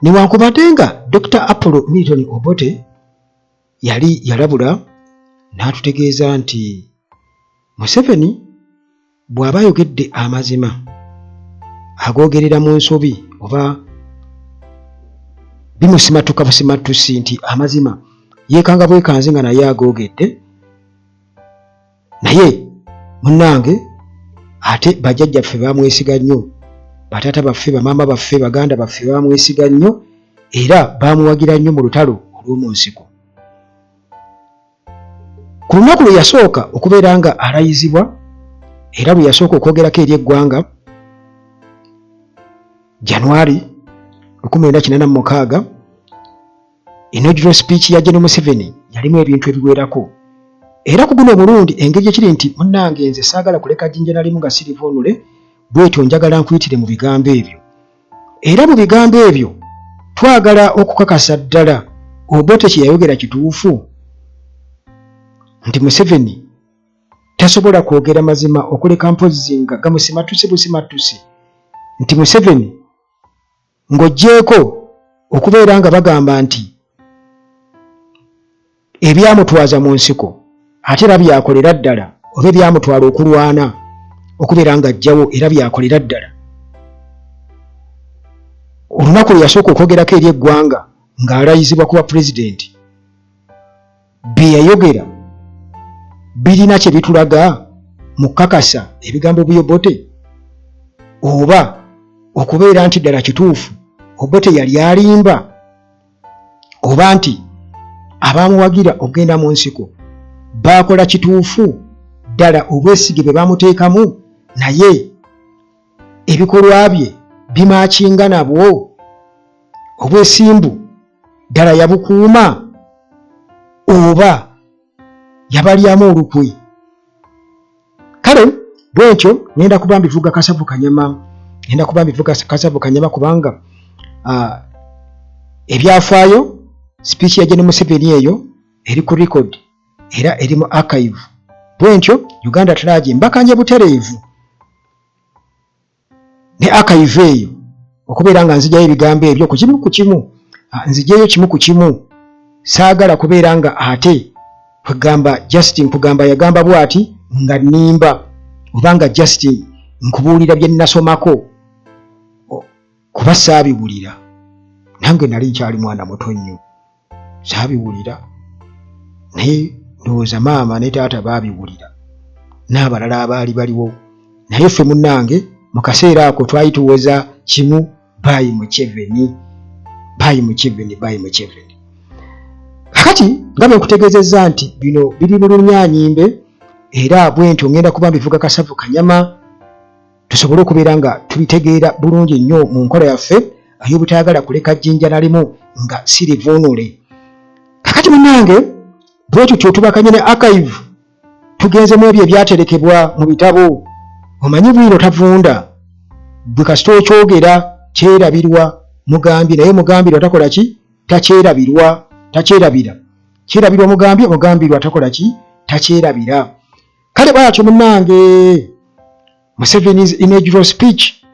newankubadde nga Dr. Apollo Milton Obote yali yalabula n'atutegeeza nti Museveni bw'aba ayogedde amazima agoogerera mu nsobi oba bimusimatuka busimatusi nti amazima yeekanga bwekanze nga naye agoogedde, naye munnange ate bajjajjaffe bamwesiga nnyo, bataata baffe, bamaama baffe, baganda baffe bamwesiga nnyo era bamuwagira nnyo mu lutalo olw'omu nsiko. Ku lunaku lwe yasooka okubeera nga alayizibwa era lwe yasooka okwogerako eri eggwanga January 1946, inaugural speech ya General Museveni yalimu ebintu ebiwerako. Era ku guno omulundi engeri ekiri nti munnange nze saagala kuleka jjinja nalimu nga sirivuunule, bwetyo njagala nkuyitire mu bigambo ebyo. Era mu bigambo ebyo twagala okukakasa ddala Obote kye yayogera kituufu nti Museveni tasobola kwogera mazima okuleka mpozzi nga gamusimatusi busimatusi, nti Museveni ng'oggyeko okubeera nga bagamba nti ebyamutwaza mu nsiko ate era byakolera ddala oba ebyamutwala okulwana okubeera nga ajjawo era byakolera ddala. Olunaku lwe yasooka okwogerako eri eggwanga ng'alayizibwa kuba pulezidenti, bye yayogera birina kye bitulaga mu kukakasa ebigambo by'Obote oba okubeera nti ddala kituufu Obote yali alimba oba nti abamuwagira okugenda mu nsiko baakola kituufu ddala obwesige bwe bamuteekamu naye ebikolwa bye bimaakinga nabwo, obwesimbu ddala yabukuuma oba yabalyamu olukwe. Kale bwekyo ngenda kuba mbivuga Kasavu Kanyama kubanga ebyafaayo speech ya General Museveni eyo eri ku record era eri mu archive. Bwentyo Uganda Trage mbakanye butereevu ne archive eyo okubeera nga nzijayo ebigambo ebyo ku kimu ku kimu, nzijayo kimu ku kimu. Saagala kubeera nga ate kugamba Justin kugamba yagamba bwati nga nnimba oba nga Justin nkubuulira bye nnasomako kuba saabiwulira, nange nali nkyali mwana muto nnyo saabiwulira, naye ndowooza maama ne taata baabiwulira n'abalala abaali baliwo, naye ffe munnange mu kaseera ako twali tuwoza kimu Bayi Museveni. Kakati nga bwe nkutegeezezza nti bino biri mu Lunyaanyimbe era bwentyo ngenda kuba mbivuga Kasavu Kanyama tusobole okubeera nga tubitegeera bulungi nnyo mu nkola yaffe ay'obutayagala kuleka jjinja nalimu nga sirivuunule. Kakati munnange bwetyo tubakanye ne archive tugenzemu ebyo ebyaterekebwa mu bitabo. Omanyi bwino tavunda bwe kasita okyogera kyerabirwa mugambi naye mugambirwa takola ki? Takyerabirwa. Kyerabirwa mugambi, omugambirwa takola ki? Takyerabira. Kale bwatyo munnange Museveni's inaugural speech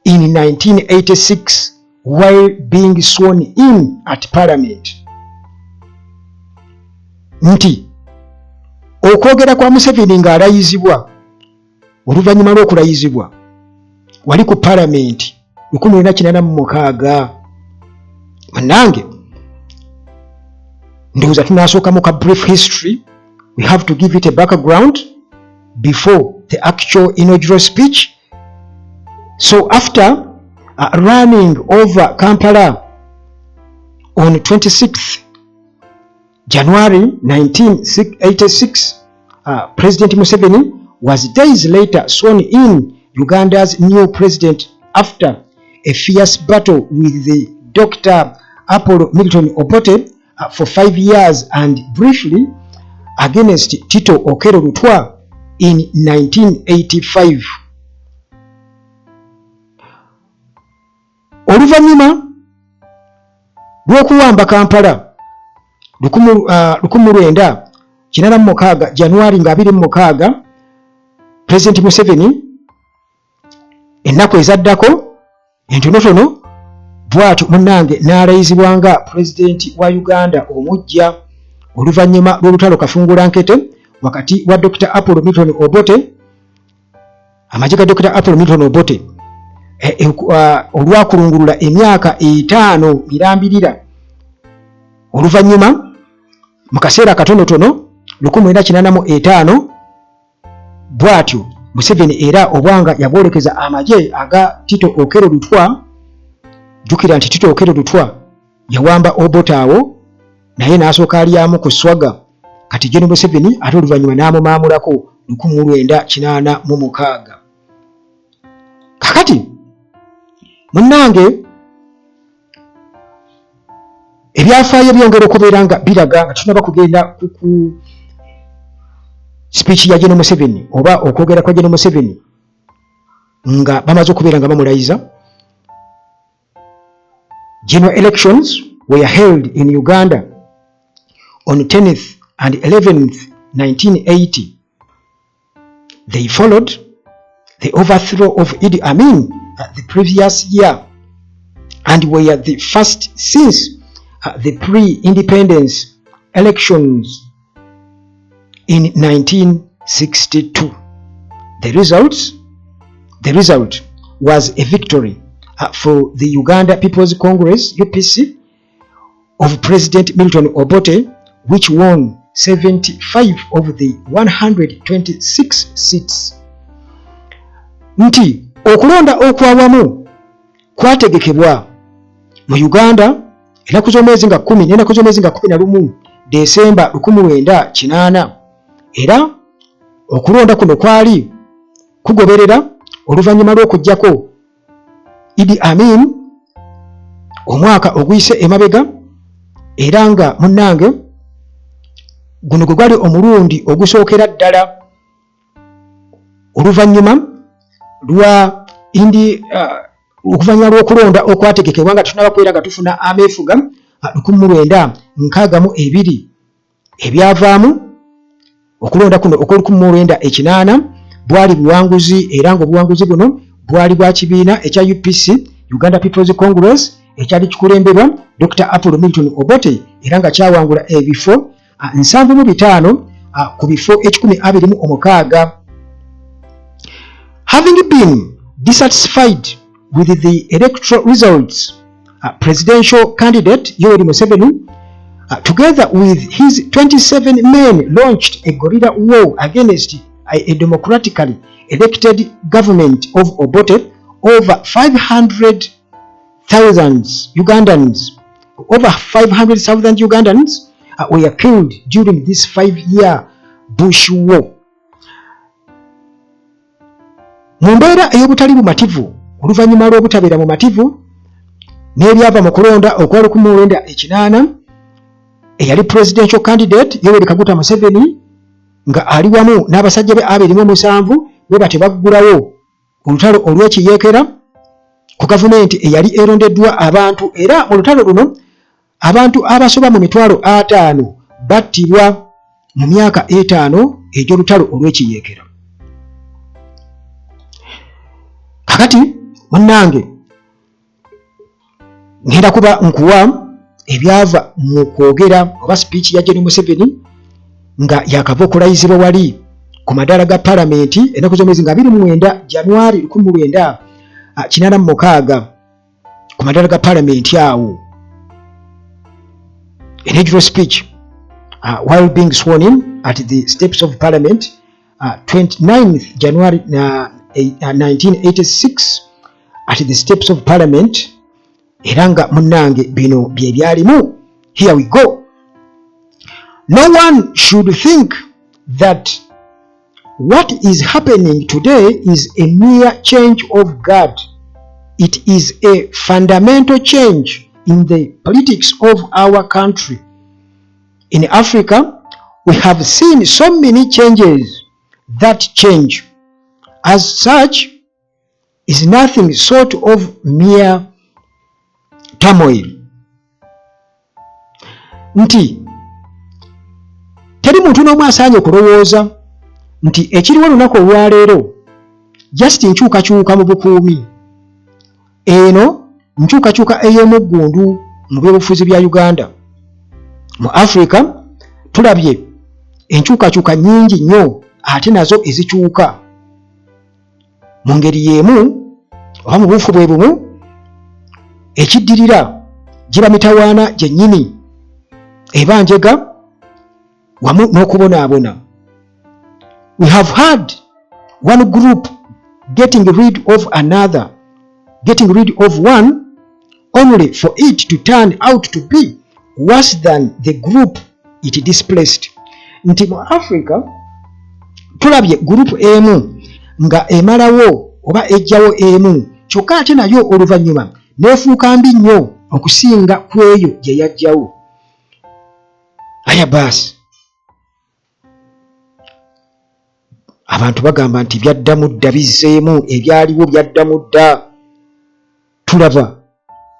in 1986 while being sworn in at Parliament. Nti okwogera kwa Museveni ng'alayizibwa oluvannyuma lw'okulayizibwa wali ku Parliament 1986. Munnange ndowooza tunaasooka mu ka brief history. We have to give it a background before the actual inaugural speech. So after running over Kampala on 26th January 1986, President Museveni was days later sworn in Uganda's new president after a fierce battle with the Dr. Apollo Milton Obote for 5 years and briefly against Tito Okello Lutwa in 1985. Oluvannyuma lw'okuwamba Kampala 1986 January 26, President Museveni ennaku ezaddako entonotono bwatu munnange n'alayizibwanga pulezidenti wa Uganda omujja oluvannyuma lw'olutalo kafungulankete wakati wa Dr. Apollo Milton Obote amagye ga Dr. Apollo Milton Obote olwakulungulula emyaka 5 mirambirira oluvannyuma mu kaseera katonotono 1985 bwatyo Museveni era obwanga yabwolekeza amagye aga Tito Okello Lutwa. Jukira nti Tito Okello Lutwa yawamba Obote awo naye n'asooka alyamu ku swaga kati General Museveni ate oluvannyuma n'amumaamulako 1986. Kakati munnange ebyafaayo byongera okubeera nga biraga nga tunaba kugenda ku speech ya General Museveni oba okwogera kwa General Museveni nga bamaze okubeera nga bamulayiza. General elections were held in Uganda on 10th and 11th 1980. They followed the overthrow of Idi Amin the previous year and were the first since the pre-independence elections in 1962. The result was a victory for the Uganda People's Congress UPC of President Milton Obote, which won 75 of the 126 seats. Nti okulonda okwawamu kwategekebwa mu Uganda enaku z'omwezi nga 10 n'enaku z'omwezi nga 11 Desemba 1980 era okulonda kuno kwali kugoberera oluvannyuma lw'okujjako Idi Amin omwaka oguyise emabega era nga munnange guno gwe gwali omulundi ogusookera ddala oluvannyuma lwa okuvannyuma lw'okulonda okwategekebwa nga tunaba kwera nga tufuna ameefuga 1962 ebyavaamu okulonda kuno okw'ol1980 bwali buwanguzi era ng'obuwanguzi buno bwali bwa kibiina ekya UPC Uganda People's Congress ekyali kikulemberwa Dr. Apollo Milton Obote era nga kyawangula ebifo 75 ku bifo 126. Having been dissatisfied with the electoral results, presidential candidate Yoweri Museveni together with his 27 men launched a guerrilla war against a democratically elected government of Obote. Over 500,000 Ugandans were killed during this 5-year bush war. Mu mbeera ey'obutali bumativu oluvannyuma lw'obutabeera mu mativu n'ebyava mu kulonda okwa 1980 eyali presidential candidate Yoweri Kaguta Museveni nga ali wamu n'abasajja be 27 bwe batebaggulawo olutalo olw'ekiyeekera ku gavumenti eyali erondeddwa abantu era mu lutalo luno abantu abasoba mu 5,000 battibwa mu myaka 5 egy'olutalo olw'ekiyeekera. Kakati munnange ngenda kuba nkuwa ebyava mu kwogera oba speech ya General Museveni nga yakava okulayizibwa wali ku madaala ga palamenti ennaku z'omwezi nga 29 January 1986 ku madaala ga palamenti awo. In a speech while being sworn in at the steps of Parliament 29th January 1986 at the steps of Parliament era nga munnange bino bye byalimu. Here we go. No one should think that what is happening today is a mere change of guard. It is a fundamental change in the politics of our country. In Africa, we have seen so many changes. That change, as such, is nothing short of mere turmoil. Nti teri muntu n'omu asaanye okulowooza nti ekiriwo lunaku olwaleero just nkyukakyuka mu bukuumi eno nkyukakyuka ey'omuggundu mu byobufuzi bya Uganda. Mu Africa tulabye enkyukakyuka nnyingi nnyo ate nazo ezikyuka mu ngeri y'emu oba mu buufu bwe bumu. Ekiddirira giba mitawaana gyennyini eba njega wamu n'okubonaabona. We have had one group getting rid of another, getting rid of one only for it to turn out to be worse than the group it displaced. Nti mu Africa tulabye group emu nga emalawo oba ejjawo emu kyokka ate nayo oluvannyuma neefuuka mbi nnyo okusinga ku eyo gye yajjawo. Aya baasi abantu bagamba nti byaddamu dda bizzeemu, ebyaliwo byaddamu dda. Tulaba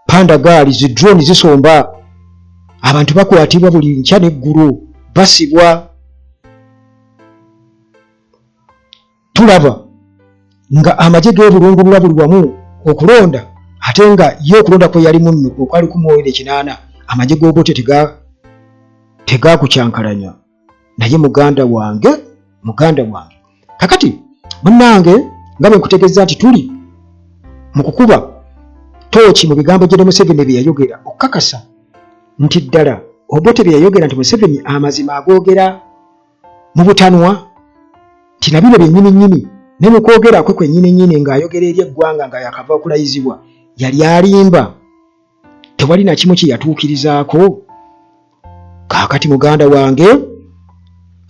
pandagaali zi drone zisomba, abantu bakwatibwa buli nkya n'eggulu basibwa. Tulaba nga amagye g'ebulungulula buli wamu okulonda, ate nga ye okulonda kwe yali munno okwali 18 amagye g'ogote tegakukyankalanya. Naye muganda wange kakati munnange nga bwe nkutegeeza nti tuli mu kukuba tooki mu bigambo gye Museveni bye yayogera okukakasa nti ddala Obote bye yayogera nti Museveni amazima agoogera mu butanwa nti nabino byennyini ne mu kwogera kwe kwennyini ng'ayogera eri eggwanga nga yakava okulayizibwa yali alimba, tewali na kimu kye yatuukirizaako. Kaakati muganda wange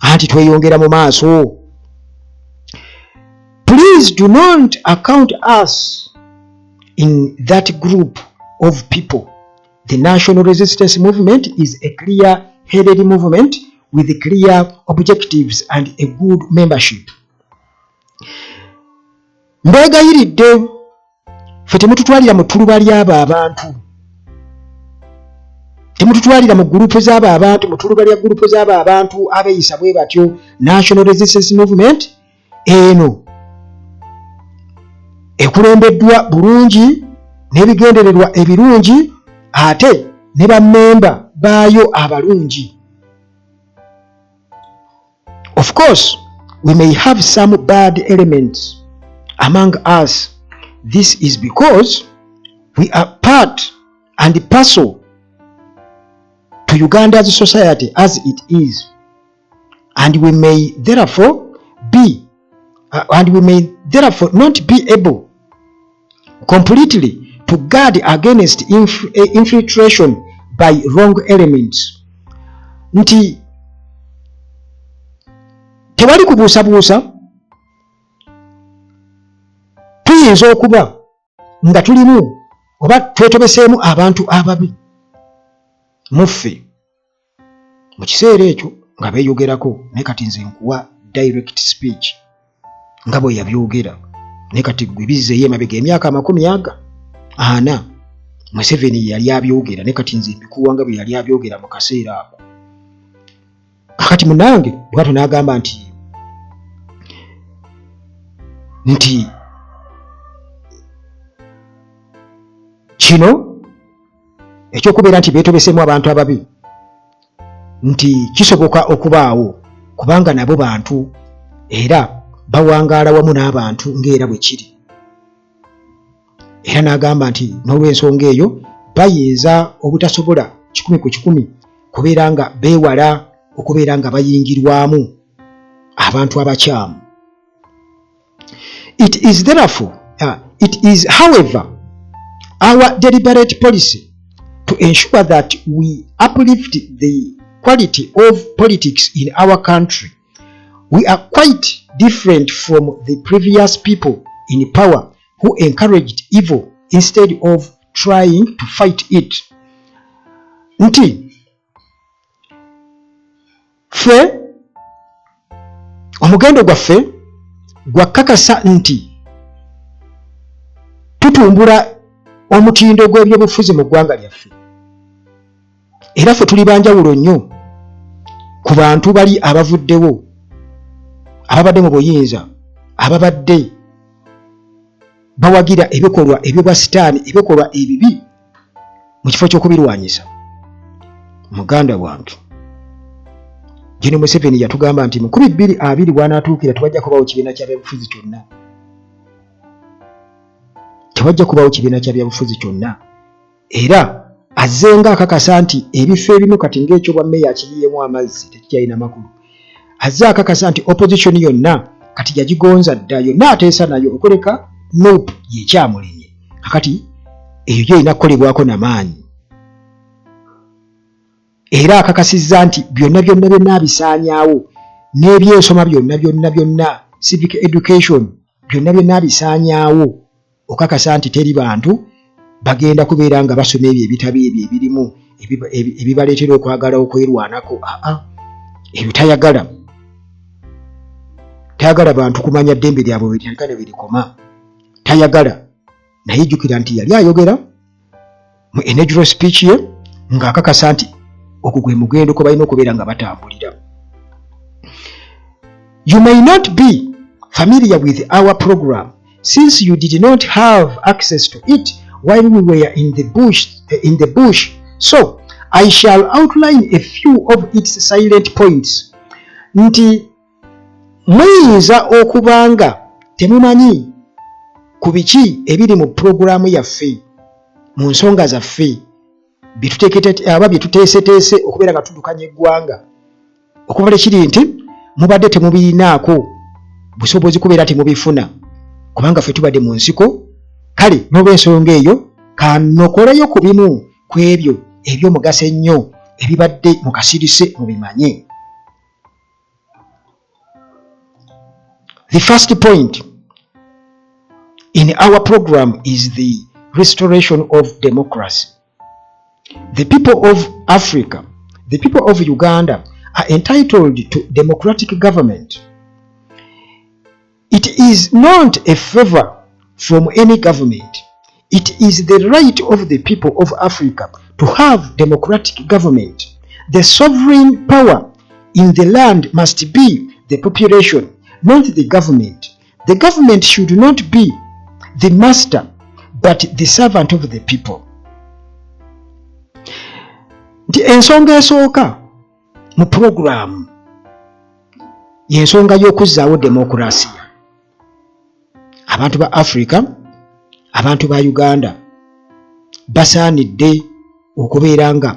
anti tweyongera mu maaso. Please do not account us in that group of people. The National Resistance Movement is a clear-headed movement with clear objectives and a good membership. Mbegayiridde ffe temututwalira mu ttuluba ly'abo abantu, temututwalira mu gurupu z'abo abantu, mu ttuluba lya gurupu z'abo abantu abeeyisa bwe batyo. National Resistance Movement eno ekulembeddwa bulungi n'ebigendererwa ebirungi ate ne bammemba baayo abalungi. Of course, we may have some bad elements among us. This is because we are part and parcel to Uganda's society as it is, and we may therefore not be able completely to guard against infiltration by wrong elements. Nti tewali kubuusabuusa, tuyinza okuba nga tulimu oba twetobeseemu abantu ababi muffe mu kiseera ekyo nga beeyogerako. Naye kati nze nkuwa direct speech nga bwe yabyogera, naye kati gwe bizzeeyo emabega emyaka 40 Museveni yali abyogera, naye kati nze mbikuwa nga bwe yali abyogera mu kaseera ako. Kakati munange bw'atyo n'agamba nti kino ekyokubeera nti beetobeseemu abantu ababi nti kisoboka okubaawo kubanga nabo bantu era bawangaala wamu n'abantu ng'era bwe kiri. Era n'agamba nti n'olw'ensonga eyo bayinza obutasobola 100 ku 100 kubeera nga beewala okubeera nga bayingirwamu abantu abakyamu. It is however our deliberate policy to ensure that we uplift the quality of politics in our country. We are quite different from the previous people in power who encouraged evil instead of trying to fight it. Nti ffe omugendo gwaffe gwakakasa nti tutumbula omutindo gw'ebyobufuzi mu ggwanga lyaffe, era ffe tuli banjawulo nnyo ku bantu bali abavuddewo ababadde mu buyinza, ababadde bawagira ebikolwa ebyobwa sitaani ebikolwa ebibi mu kifo ky'okubirwanyisa. Muganda wange Gen. Museveni yatugamba nti mu 2020 bw'anaatuukira tewajja kubaawo kibiina kya byabufuzi kyonna. Tewajja kubaawo kibiina kya byabufuzi kyonna. Era azzenga akakasa nti ebifo ebimu kati ng'ekyo bwa mmeeya akiriyemu amazzi tekikyalina makulu. Azze akakasa nti opposition yonna kati yagigonza dda, yonna ateesa nayo okoleka nope yekyamulinye. Kakati eyo gyo erina kukolebwako n'amaanyi. Era akakasizza nti byonna byonna abisaanyaawo, n'ebyensoma byonna civic education byonna abisaanyaawo, okakasa nti teri bantu bagenda kubeera nga basoma ebyo ebitabo ebyo ebirimu ebibaleetera okwagala okwerwanako. Ebyo tayagala bantu kumanya ddembe lyabwe bwe birikoma. Tayagala. Naye jjukira nti yali ayogera mu inaugural speech ye ng'akakasa nti ogwo gwe mugendo ko balina okubeera nga batambulira. You may not be familiar with our program since you did not have access to it while we were in the bush. So I shall outline a few of its silent points. Nti muyinza okubanga temumanyi ku biki ebiri mu programu yaffe, mu nsonga zaffe byetuteeseteese okubeera nga tuddukanya eggwanga, okuva kiri nti mubadde temubirinaako busobozi kubeera temubifuna kubanga ffe tubadde mu nsiko. Kale n'olw'ensonga eyo kanokoleyo ku bimu ku ebyo eby'omugaso ennyo ebibadde mu kasirise mubimanye. The first point in our program is the restoration of democracy. The people of Africa, the people of Uganda are entitled to democratic government. It is not a favor from any government. It is the right of the people of Africa to have democratic government. The sovereign power in the land must be the population, not the government. The government should not be the master, but the servant of the people. Nti ensonga esooka mu programu y'ensonga y'okuzzaawo demokurasiya. Abantu ba Africa, abantu ba Uganda basaanidde okubeera nga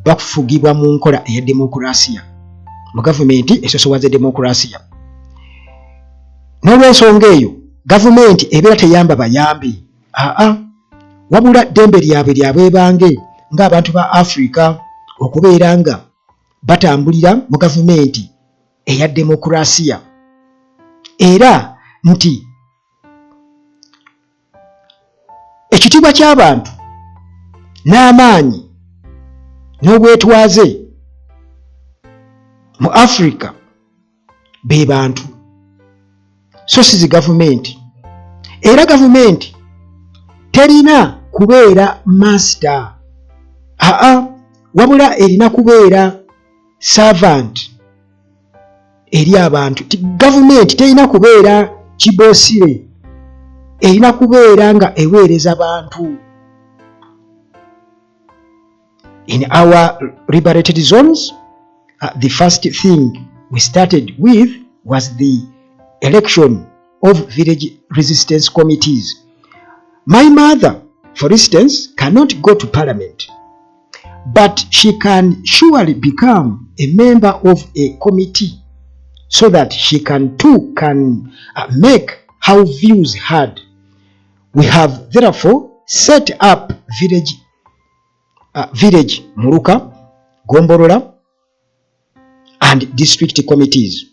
bafugibwa mu nkola eya demokurasiya, mu gavumenti esosowaze demokurasiya. N'olw'ensonga eyo gavumenti ebeera teyamba bayambi, wabula ddembe lyabwe bange ng'abantu ba Africa okubeera nga batambulira mu gavumenti eya demokurasiya. Era nti ekitiibwa ky'abantu n'amaanyi n'obwetwaze mu Africa be bantu, so si gavumenti. Era gavumenti terina kubeera master, wabula erina kubeera servant eri abantu. Gavumenti terina kubeera kiboosire, erina kubeera nga eweereza bantu. In our liberated zones, the first thing we started with was the election of village resistance committees. My mother, for instance, cannot go to parliament, but she can surely become a member of a committee so that she can make her views heard. We have therefore set up village Muruka, Gomborola and district committees.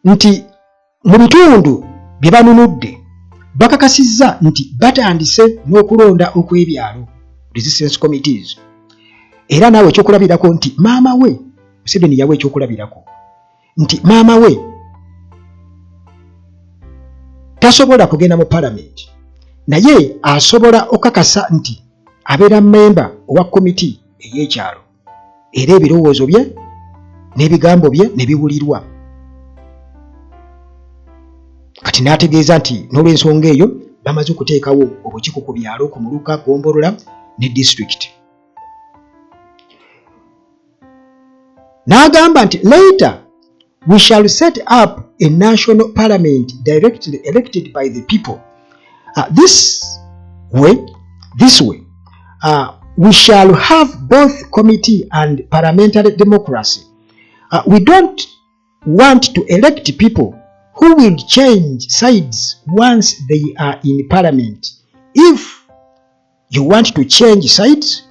Nti mu bitundu bye banunudde bakakasizza nti batandise n'okulonda okw'ebyalo resistance committees. Era naawe ekyokulabirako nti maama we Museveni yawe ekyokulabirako nti maama we tasobola kugenda mu parliament, naye asobola okakasa nti abeera memba owa komiti ey'ekyalo, era ebirowoozo bye n'ebigambo bye ne biwulirwa. kati n'ategeeza nti n'olw'ensonga eyo bamaze okuteekawo obukiiko ku byalo ku Muluka, Gombolola ne district. N'agamba nti later we shall set up a national parliament directly elected by the people. This way, we shall have both committee and parliamentary democracy. We don't want to elect people who will change sides once they are in parliament. If you want to change sides,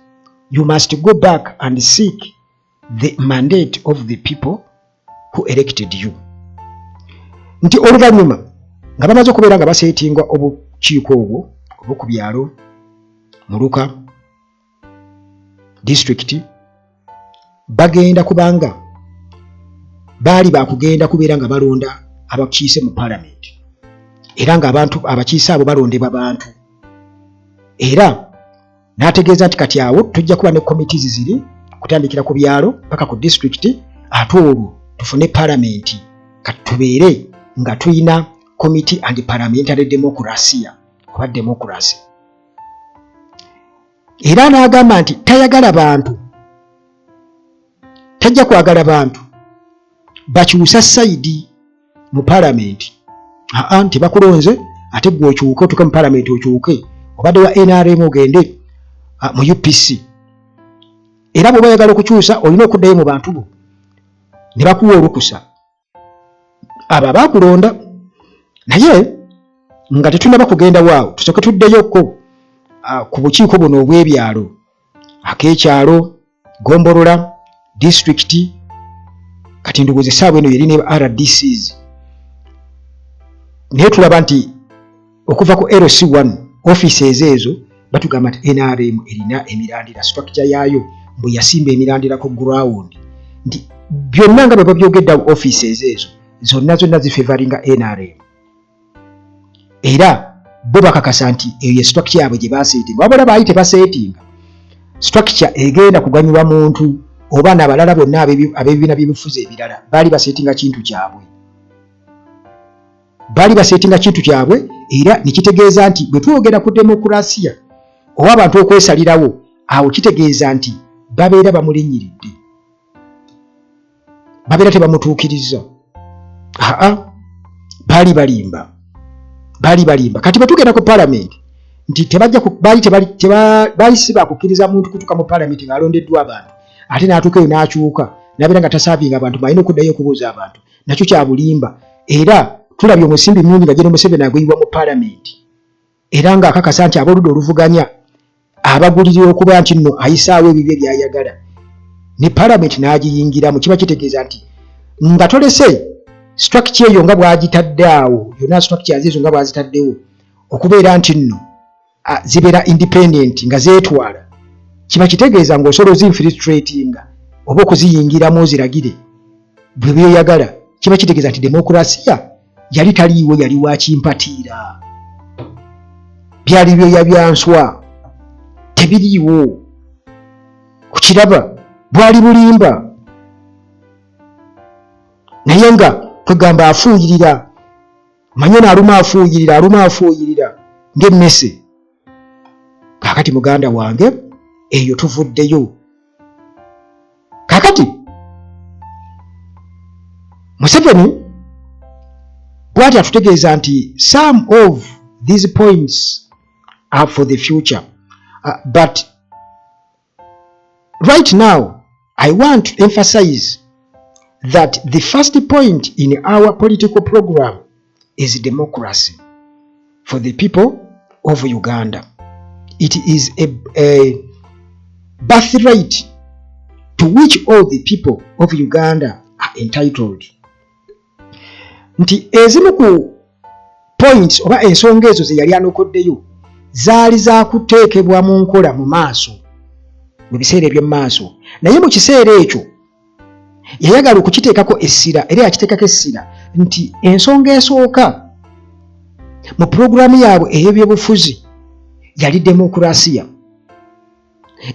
you must go back and seek the mandate of the people who elected you. Nti oluvannyuma nga bamaze okubeera nga baseetingwa obukiiko obwo obw'oku byalo, Muluka, district, bagenda kubanga baali bakugenda kubeera nga balonda abakiise mu parliament, era nga abantu abakiise abo balondebwa bantu, era n'ategeeza nti kati awo tujja kuba ne committees ziri kutandikira ku byalo paka ku district, ate olwo tufune parliament kati tubeere nga tulina committee and parliamentary democracy oba democracy. Era n'agamba nti tayagala bantu, tajja kwagala bantu bakyusa sayidi mu parliament. Nti bakulonze ate gwe okyuke otuke mu parliament okyuke, obadde wa NRM ogende mu UPC. Era bwe bayagala okukyusa olina okuddayo mu bantu bo ne bakuwa olukusa abo abakulonda. Naye nga tetunaba kugenda waawo, tusooke tuddeyoko ku bukiiko buno obw'ebyalo, ak'ekyalo, Gombolola, district, kati ndowooza essaawa eno yeri ne RDCs. Naye tulaba nti okuva ku LC1 offices ezo batugamba nti NRM erina emirandira, structure yaayo bwe yasimba emirandira ku ground, nti byonna nga bwe babyogeddawo offices ezo zonna zifavoringa NRM. Era bo bakakasa nti eyo structure yaabwe gye baseetinga, wabula baali tebaseetinga structure egenda kuganyulwa muntu oba n'abalala bonna ab'ebibiina by'ebifuzi ebirala. Baali baseetinga kintu kyabwe, era ne kitegeeza nti bwe twogera ku demokrasiya oba abantu okwesalirawo, awo kitegeeza nti babeera bamulinnyiridde, babeera tebamutuukiriza. Baali balimba. Kati bwe tugenda ku parliament nti baali si bakukkiriza muntu kutuuka mu parliament ng'alondeddwa abantu, ate n'atuuka eyo n'akyuka n'abeera nga tasaavinga abantu, balina okuddayo okubuuza abantu, nakyo kya bulimba. Era tulabye omusimbi mungi nga General Museveni aguyibwa mu parliament, era ng'akakasa nti ab'oludda oluvuganya abagulirira okuba nti nno ayisaawo ebibye by'ayagala, ne parliament n'agiyingiramu. Kiba kitegeeza nti nga tolese structure eyo nga bw'agitadde awo, yonna structures ezo nga bw'azitaddewo okubeera nti nno zibeera independent nga zeetwala, kiba kitegeeza ng'osobola ozinfiltratinga oba okuziyingiramu oziragire bwe byeyagala. Kiba kitegeeza nti demokrasiya yali taliiwo, yali wakimpatiira, byali byoya byanswa, tebiriiwo. Kukiraba bwali bulimba, naye nga twegamba afuuyirira, manye n'aluma afuuyirira ng'emmese. Kaakati muganda wange eyo tuvuddeyo. Kaakati Museveni bw'ati atutegeeza nti some of these points are for the future, but right now I want to emphasize that the first point in our political program is democracy for the people of Uganda. It is a birthright to which all the people of Uganda are entitled. Nti ezimu ku points oba ensonga ezo ze yali anokoddeyo zaali za kuteekebwa mu nkola mu maaso, mu biseera eby'omu maaso, naye mu kiseera ekyo yayagala okukiteekako essira, era yakiteekako essira nti ensonga esooka mu pulogulaamu yaabwe ey'ebyobufuzi yali demokrasiya,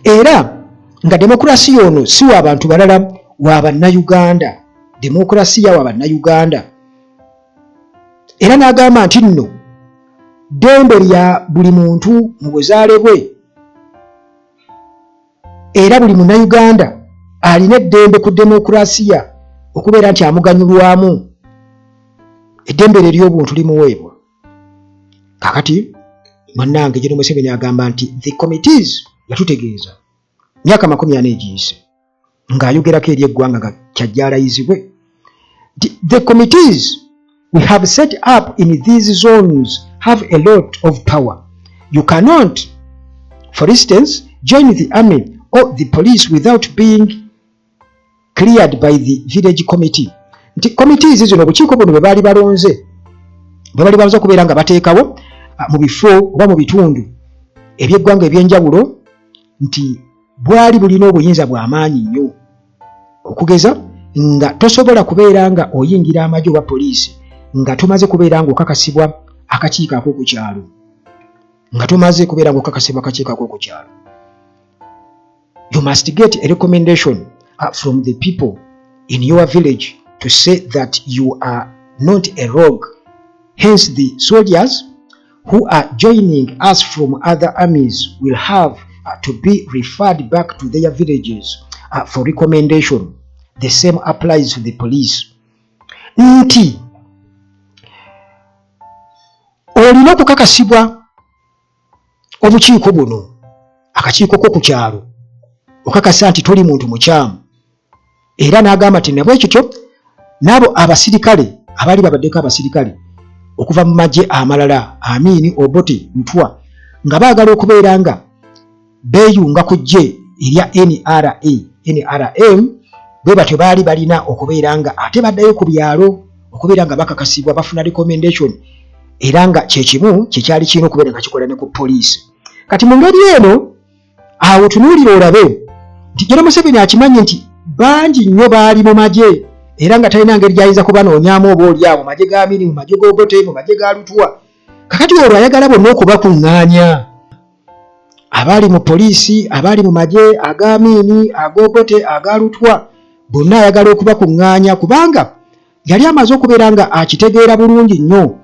era nga demokrasiya ono si wa bantu balala, wa bannayuganda. Demokrasiya wa bannayuganda, era n'agamba nti nno ddembe lya buli muntu mu buzaale bwe era buli munnayuganda alina eddembe ku demokurasiya okubeera nti amuganyulwamu eddembe lye ery'obuntu limuweebwa. Kakati munnange General Museveni agamba nti the committees yatutegeeza myaka 40 egiyise ng'ayogerako eri eggwanga nga kyajjaalayizibwe. The committees we have set up in these zones have a lot of power. You cannot, for instance, join the army or the police without being cleared by the village committee. Nti committees zino bukiiko buno bwe baali balonze okubeera nga bateekawo mu bifo oba mu bitundu eby'eggwanga eby'enjawulo nti bwali bulina obuyinza bw'amaanyi nnyo okugeza nga tosobola kubeera nga oyingira amagye oba poliisi nga tomaze kubeera nga okakasibwa akakiiko ak'oku kyalo You must get a recommendation from the people in your village to say that you are not a rogue. Hence, the soldiers who are joining us from other armies will have to be referred back to their villages for recommendation. The same applies to the police. Nti olina okukakasibwa obukiiko buno akakiiko ko ku kyalo okakasa nti toli muntu mukyamu. Era n'agamba nti nabwe kityo n'abo abasirikale abaali babaddeko abasirikale okuva mu magye amalala Amini Obote Ntwa nga baagala okubeera nga beeyunga ku ggye erya NRM bwe batyo baali balina okubeera nga ate baddayo ku byalo okubeera nga bakakasibwa bafuna recommendation era nga kyekimu kyekyali kirina okubeera nga kikola ne ku poliisi. Kati mu ngeri eno awo tunuulira olabe nti General Museveni akimanyi nti bangi nnyo baali mu magye era nga talina ngeri gy'ayinza kubanoonyaamu oba oliawo mu magye ga Amini, mu magye g'Obote, mu magye ga Lutwa. Kakati olwo ayagala bonna okubakuŋŋaanya abaali mu poliisi, abaali mu magye aga Amini, ag'Obote, aga Lutwa, bonna ayagala okubakuŋŋaanya kubanga yali amaze okubeera nga akitegeera bulungi nnyo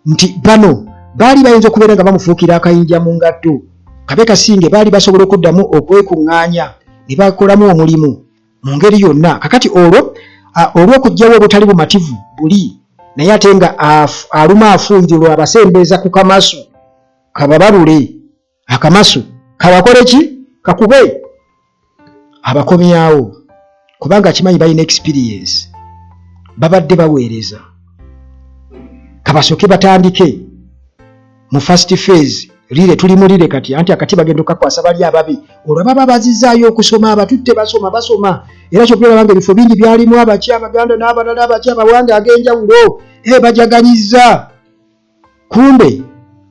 nti bano baali bayinza okubeera nga bamufuukira akayinja mu ngatto. Kabe Kasinge baali basobola okuddamu okwekuŋŋaanya ne bakolamu omulimu mu ngeri yonna. Kakati olw'okugyawo obutali bumativu buli naye ate nga aluma afuuyirirwa abasembeeza ku kamasu kababalule akamasu kabakole ki kakube abakomyawo kubanga kimanyi balina experience babadde baweereza kabasooke batandike mu first phase lire tuli mulire kati anti akati bagenda okakwasa bali ababi olwo baba bazizaayo okusoma abatutte basoma era kyokubera bange ebifo bingi byalimu abaki Abaganda n'abalala abaki Abawanda ag'enjawulo bajaganyiza kumbe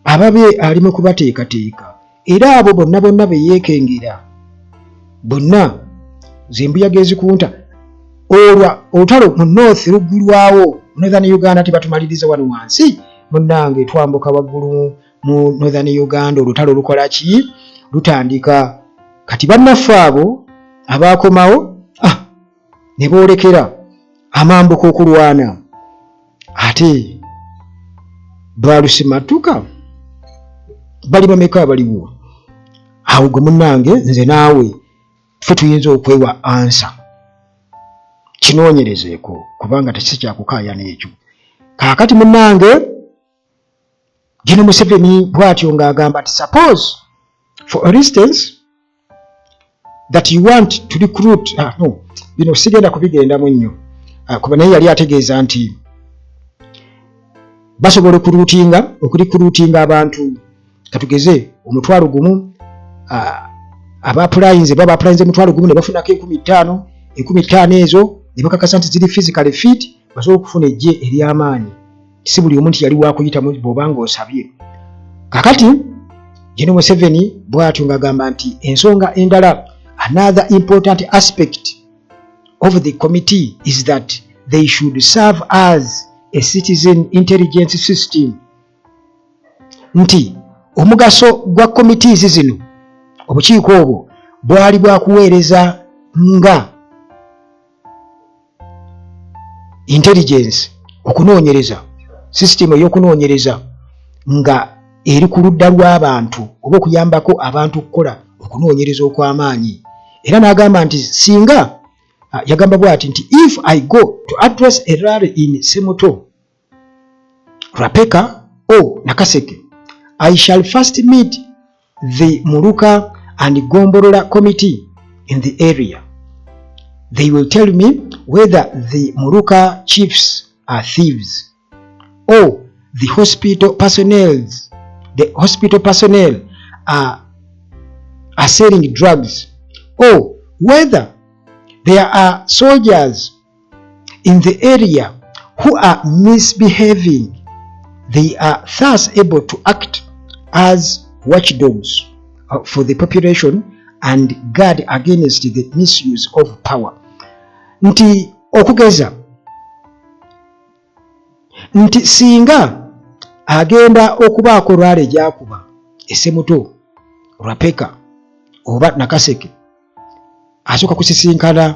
ababe alimu kubateekateeka era abo bonna beyeekengera bonna zimbuyaga ezikunta olutalo mu north luggulwawo Northern Uganda tebatumaliriza wano wansi munnange twambuka waggulu mu Northern Uganda olutalo lukola ki lutandika kati bannaffe abo abaakomawo ne boolekera amambuka okulwana ate balusimatuka bali bameka baliwo awo gwe munnange nze naawe ffe tuyinza okwewa ansa kinoonyerezeeko kubanga tekisi kyakukaaya n'ekyo kaakati munnange General Museveni bw'atyo ng'agamba nti suppose for instance that you want to recruit bino sigenda kubigendamu nnyo kuba naye yali ategeeza nti basobola okurikuruutinga abantu katugeze omutwalo gumu abapulayize omutwalo gumu ne bafunako 15 ezo ne bakakasa nti ziri physically fit basobola okufuna ejje ery'amaanyi si buli omuntu yali wakuyitamu bw'obanga osabye. Kakati General Museveni bw'atyo ng'agamba nti ensonga endala another important aspect of the committee is that they should serve as a citizen intelligence system. Nti omugaso gwa committees zino obukiiko obwo bwali bwakuweereza nga intelligence okunoonyereza system ey'okunoonyereza nga eri ku ludda lw'abantu oba okuyambako abantu okukola okunoonyereza okw'amaanyi. Era n'agamba nti singa yagamba bw'ati nti if I go to address a rally in Semuto, Rapeka or Nakaseke, I shall first meet the Muruka and Gombolola committee in the area. They will tell me whether the Muruka chiefs are thieves or the hospital personnel are selling drugs, or whether there are soldiers in the area who are misbehaving. They are thus able to act as watchdogs for the population and guard against the misuse of power. Nti okugeza nti singa agenda okubaako lwale gyakuba Semuto, Rapeka oba Nakaseke, asooka kusisinkana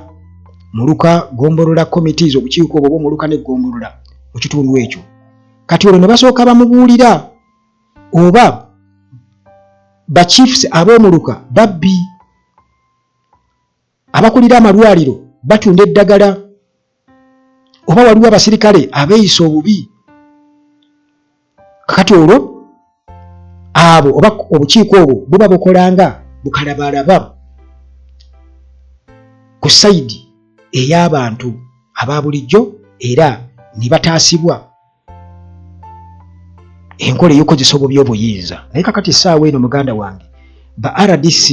Muruka Gombolola committees, obukiiko obwo Muruka ne Gombolola mu kitundu ekyo. Kati olwo ne basooka bamubuulira oba ba chiefs ab'Omuruka babbi, abakulira amalwaliro batunda eddagala, oba waliwo abasirikale abeeyisa obubi. Kati olwo abo oba obukiiko obwo buba bukolanga bukalabalaba ku sayidi ey'abantu aba bulijjo, era ne bataasibwa enkola ey'okozesa obubi obuyinza. Naye kakati essaawa eno muganda wange, ba RDC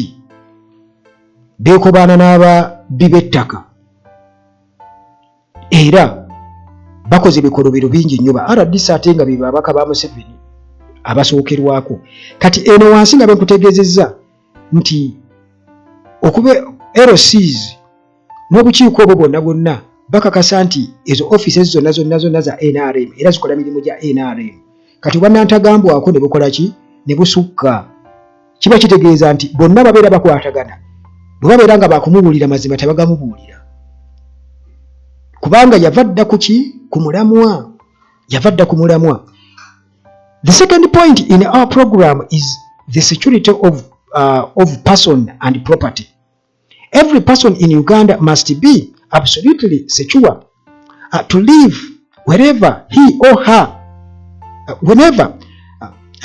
beekobaana n'ababbi b'ettaka era bakoze ebikolobero bingi nnyo. Ba RDC ate nga be babaka ba Museveni abasookerwako. Kati eno wansi nga benkutegeezezza nti okuba LCs n'obukiiko obwo bwonna bakakasa nti ezo offices zonna za NRM era zikola mirimu gya NRM. Kati bwannantagambwako ne bukola ki? Ne busukka. Kiba kitegeeza nti bonna babeera bakwatagana, bwe babeera nga bakumubuulira mazima tebagamubuulira, kubanga yava dda ku ki? Ku mulamwa. Yava dda ku mulamwa. The second point in our program is the security of person and property. Every person in Uganda must be absolutely secure to live wherever he or her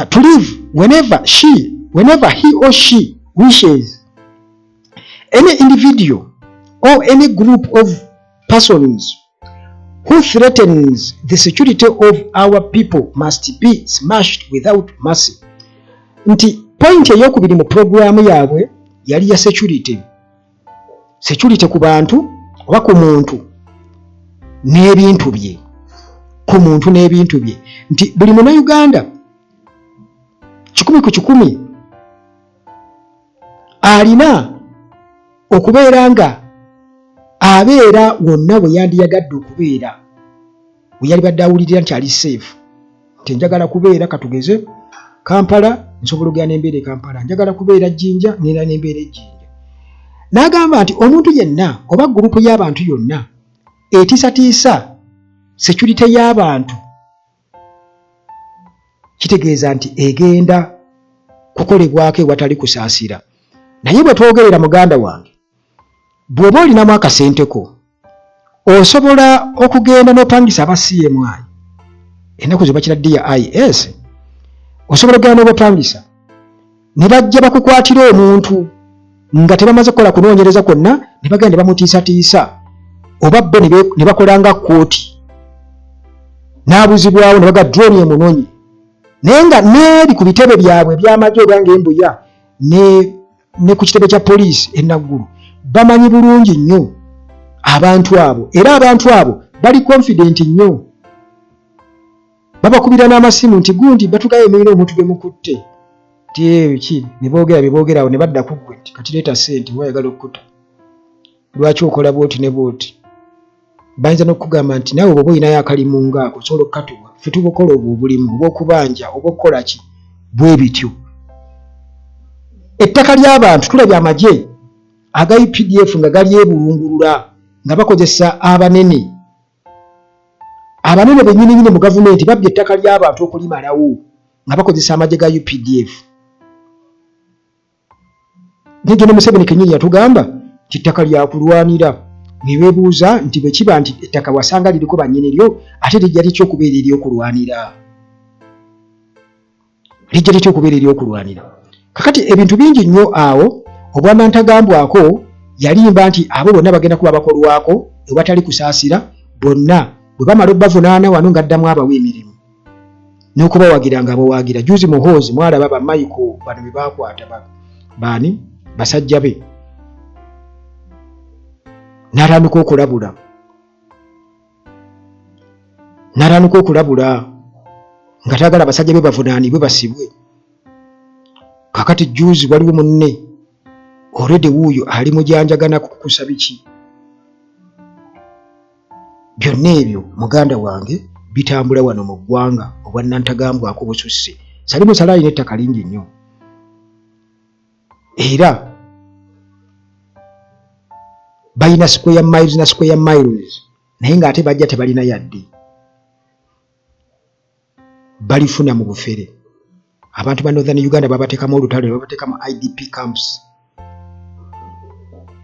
to live whenever he or she wishes. Any individual or any group of persons who threatens the security of our people must be smashed without mercy. Nti point ey'okubiri mu programu yaabwe yali ya security ku bantu oba ku muntu n'ebintu bye. Ku muntu n'ebintu bye. Nti buli Munnayuganda 100 ku 100 alina okubeera nga abeera wonna bwe yandiyagadde okubeera, bwe yali badde awulirira nti ali safe. Nti njagala kubeera katugeze Kampala, nsobola ogenda n'embeera e Kampala, njagala kubeera Jjinja, nina n'embeera e Jjinja. N'agamba nti omuntu yenna oba gurupu y'abantu yonna etiisatiisa security y'abantu, kitegeeza nti egenda kukolebwako ewatali kusaasira. Naye bwe twogerera muganda wange, bw'oba olinamu akasenteko osobola okugenda n'opangisa aba CMI, ennaku ze bakira DIS, osobola okugenda n'obapangisa ne bajja bakukwatira omuntu nga tebamaze kukola kunoonyereza kwonna, ne bagenda ne bamutiisatiisa, oba bo ne bakolanga kooti n'abuzibwawo ne baga drone emunonye. Naye nga neeri ku bitebe byabwe eby'amagye oba ng'embuya ne ku kitebe kya poliisi enaggulu bamanyi bulungi nnyo abantu abo, era abantu abo bali confident nnyo. Babakubira n'amasimu nti gundi batugayo emira omuntu gwe mukutte ki ne boogera bye boogerawo ne badda ku ggwe nti kati leeta ssente wayagala okutta, lwaki okola bwoti ne bwoti. Bayinza n'okugamba nti naawe bw'oba olinayo akalimu ngaako osobola okukatuwa, ffe tubukola obwo obulimu obw'okubanja obw'okukola ki bwe bityo. Ettaka ly'abantu tulabye amagye aga UPDF nga gali ebulungulula nga bakozesa abanene abanene bennyini mu gavumenti babbye ettaka ly'abantu okulimalawo nga bakozesa amagye ga UPDF. Nijjo ne Museveni kennyini yatugamba nti ettaka lyakulwanira, ne beebuuza nti bwe kiba nti ettaka wasanga liriko bannyini lyo ate lijja litya okubeera ery'okulwanira? Lijja litya okubeera ery'okulwanira? Kakati ebintu bingi nnyo awo. Obwannantagambwako yalimba nti abo bonna bagenda kuba bakolwako ewatali kusaasira, bonna bwe bamala obbavunaana wano ng'addamu abawa emirimu n'okubawagira ng'abawagira. Juzi Muhoozi mwalaba bamaiko bano be baakwata baani basajja be, n'atandika okulabula nga taagala abasajja be bavunaanibwe basibwe. Kakati juzi waliwo munne already wuuyo ali mujanjagana kukusa biki. Byonna ebyo muganda wange bitambula wano mu ggwanga obwannantagambwako bususse. Salimu Sala alina ettaka lingi nnyo era balina square miles na square miles, naye ng'ate bajja tebalina yadde, balifuna mu bufere. Abantu ba Northern Uganda babateekamu olutalo, babateekamu IDP camps,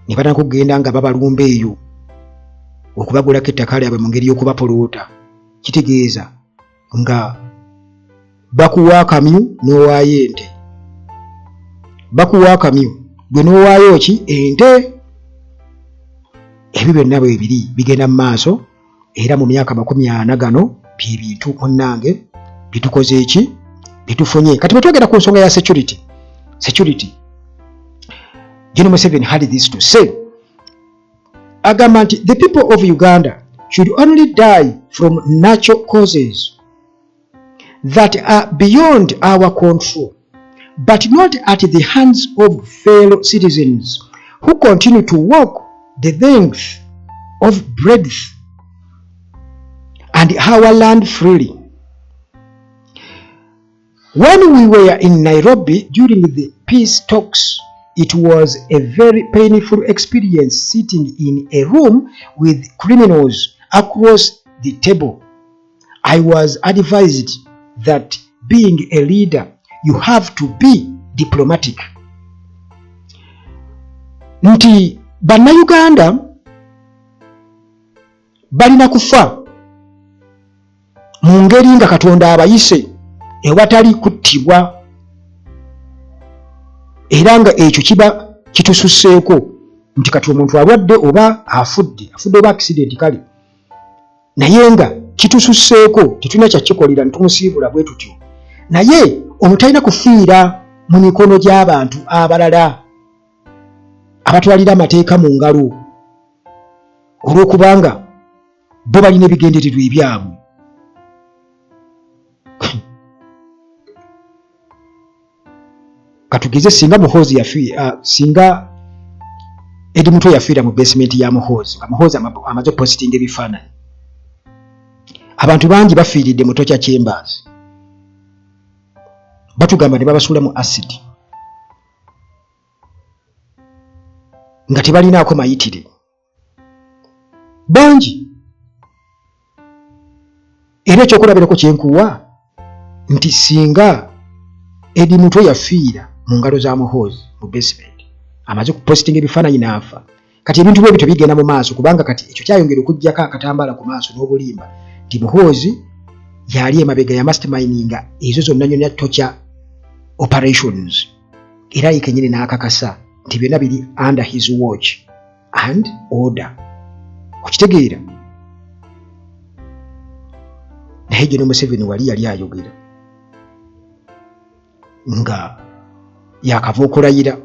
ne batandika okugenda nga babalumba eyo okubagulako ettaka lyabwe mu ngeri y'okubapoloota. Kitegeeza nga bakuwa akamyu n'owaayo ente, bakuwa akamyu gwe n'owaayo ki ente. Ebyo byonna bwe biri bigenda mu maaso, era mu myaka 40 gano bye bintu munnange bitukoze eki bitufunye. Kati bwe twogera ku nsonga ya security, General Museveni had this to say. Agamba nti the people of Uganda should only die from natural causes that are beyond our control, but not at the hands of fellow citizens who continue to walk the length of breadth and our land freely. When we were in Nairobi during the peace talks, it was a very painful experience sitting in a room with criminals across the table. I was advised that being a leader, you have to be diplomatic. Nti bannayuganda balina kufa mu ngeri nga Katonda abayise ewatali kuttibwa, era nga ekyo kiba kitususseeko nti kati omuntu alwadde oba afudde oba accident kale, naye nga kitususseeko tetulina kyakikolera netumusiibula bwe tutyo. Naye omutalina kufiira mu mikono gy'abantu abalala abatwalira amateeka mu ngalo olw'okubanga bo balina ebigendererwa ebyabwe. Katugeze singa Muhoozi yafiira, singa Eddie Mutwe yafiira mu basement ya Muhoozi, nga Muhoozi amaze posting ebifaananyi, abantu bangi bafiiridde mu Torture Chambers, batugamba ne babasuula mu acid nga tebalinaako mayitire bangi. Era ekyokulabirako kyenkuwa nti singa Eddie Mutwe yafiira mu ngalo za Muhoozi mu basement, amaze kupostinga ebifaananyi n'afa, kati ebintu bwe bityo bigenda mu maaso, kubanga kati ekyo kyayongera okuggyako akatambaala ku maaso n'obulimba nti Muhoozi yali emabega ya mastermindinga ezo zonna nnyonna torture operations, era ye kennyini n'akakasa nti byonna biri under his watch and order. Okitegeera? Naye General Museveni wali yali ayogera nga yakava okulayira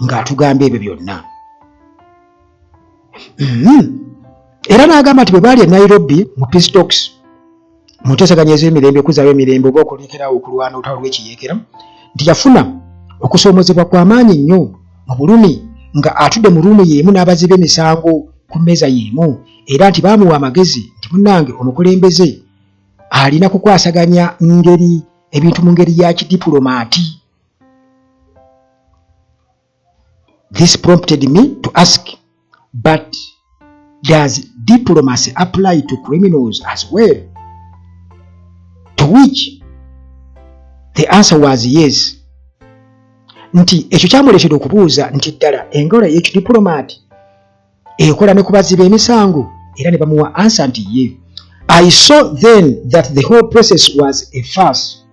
ng'atugamba ebyo byonna. Era n'agamba nti bwe baali e Nairobi mu peace talks, mu nteesaganya ez'emirembe, okuzaawo emirembe oba okulekeraawo okulwana olutalo lw'ekiyeekera, nti yafuna okusoomozebwa kw'amaanyi nnyo mu bulumi nga atudde mu ruumu y'emu n'abazi b'emisango ku mmeeza y'emu, era nti baamuwa amagezi nti munnange omukulembeze alina kukwasaganya ngeri ebintu mu ngeri ya kidiplomaati. This prompted me to ask, but does diplomacy apply to criminals as well? To which the answer was yes. Nti ekyo kyamuleetera okubuuza nti ddala engola y'ekyo diplomat ekola ne kubaziba emisango, era ne bamuwa answer nti ye. I saw then that the whole process was a farce.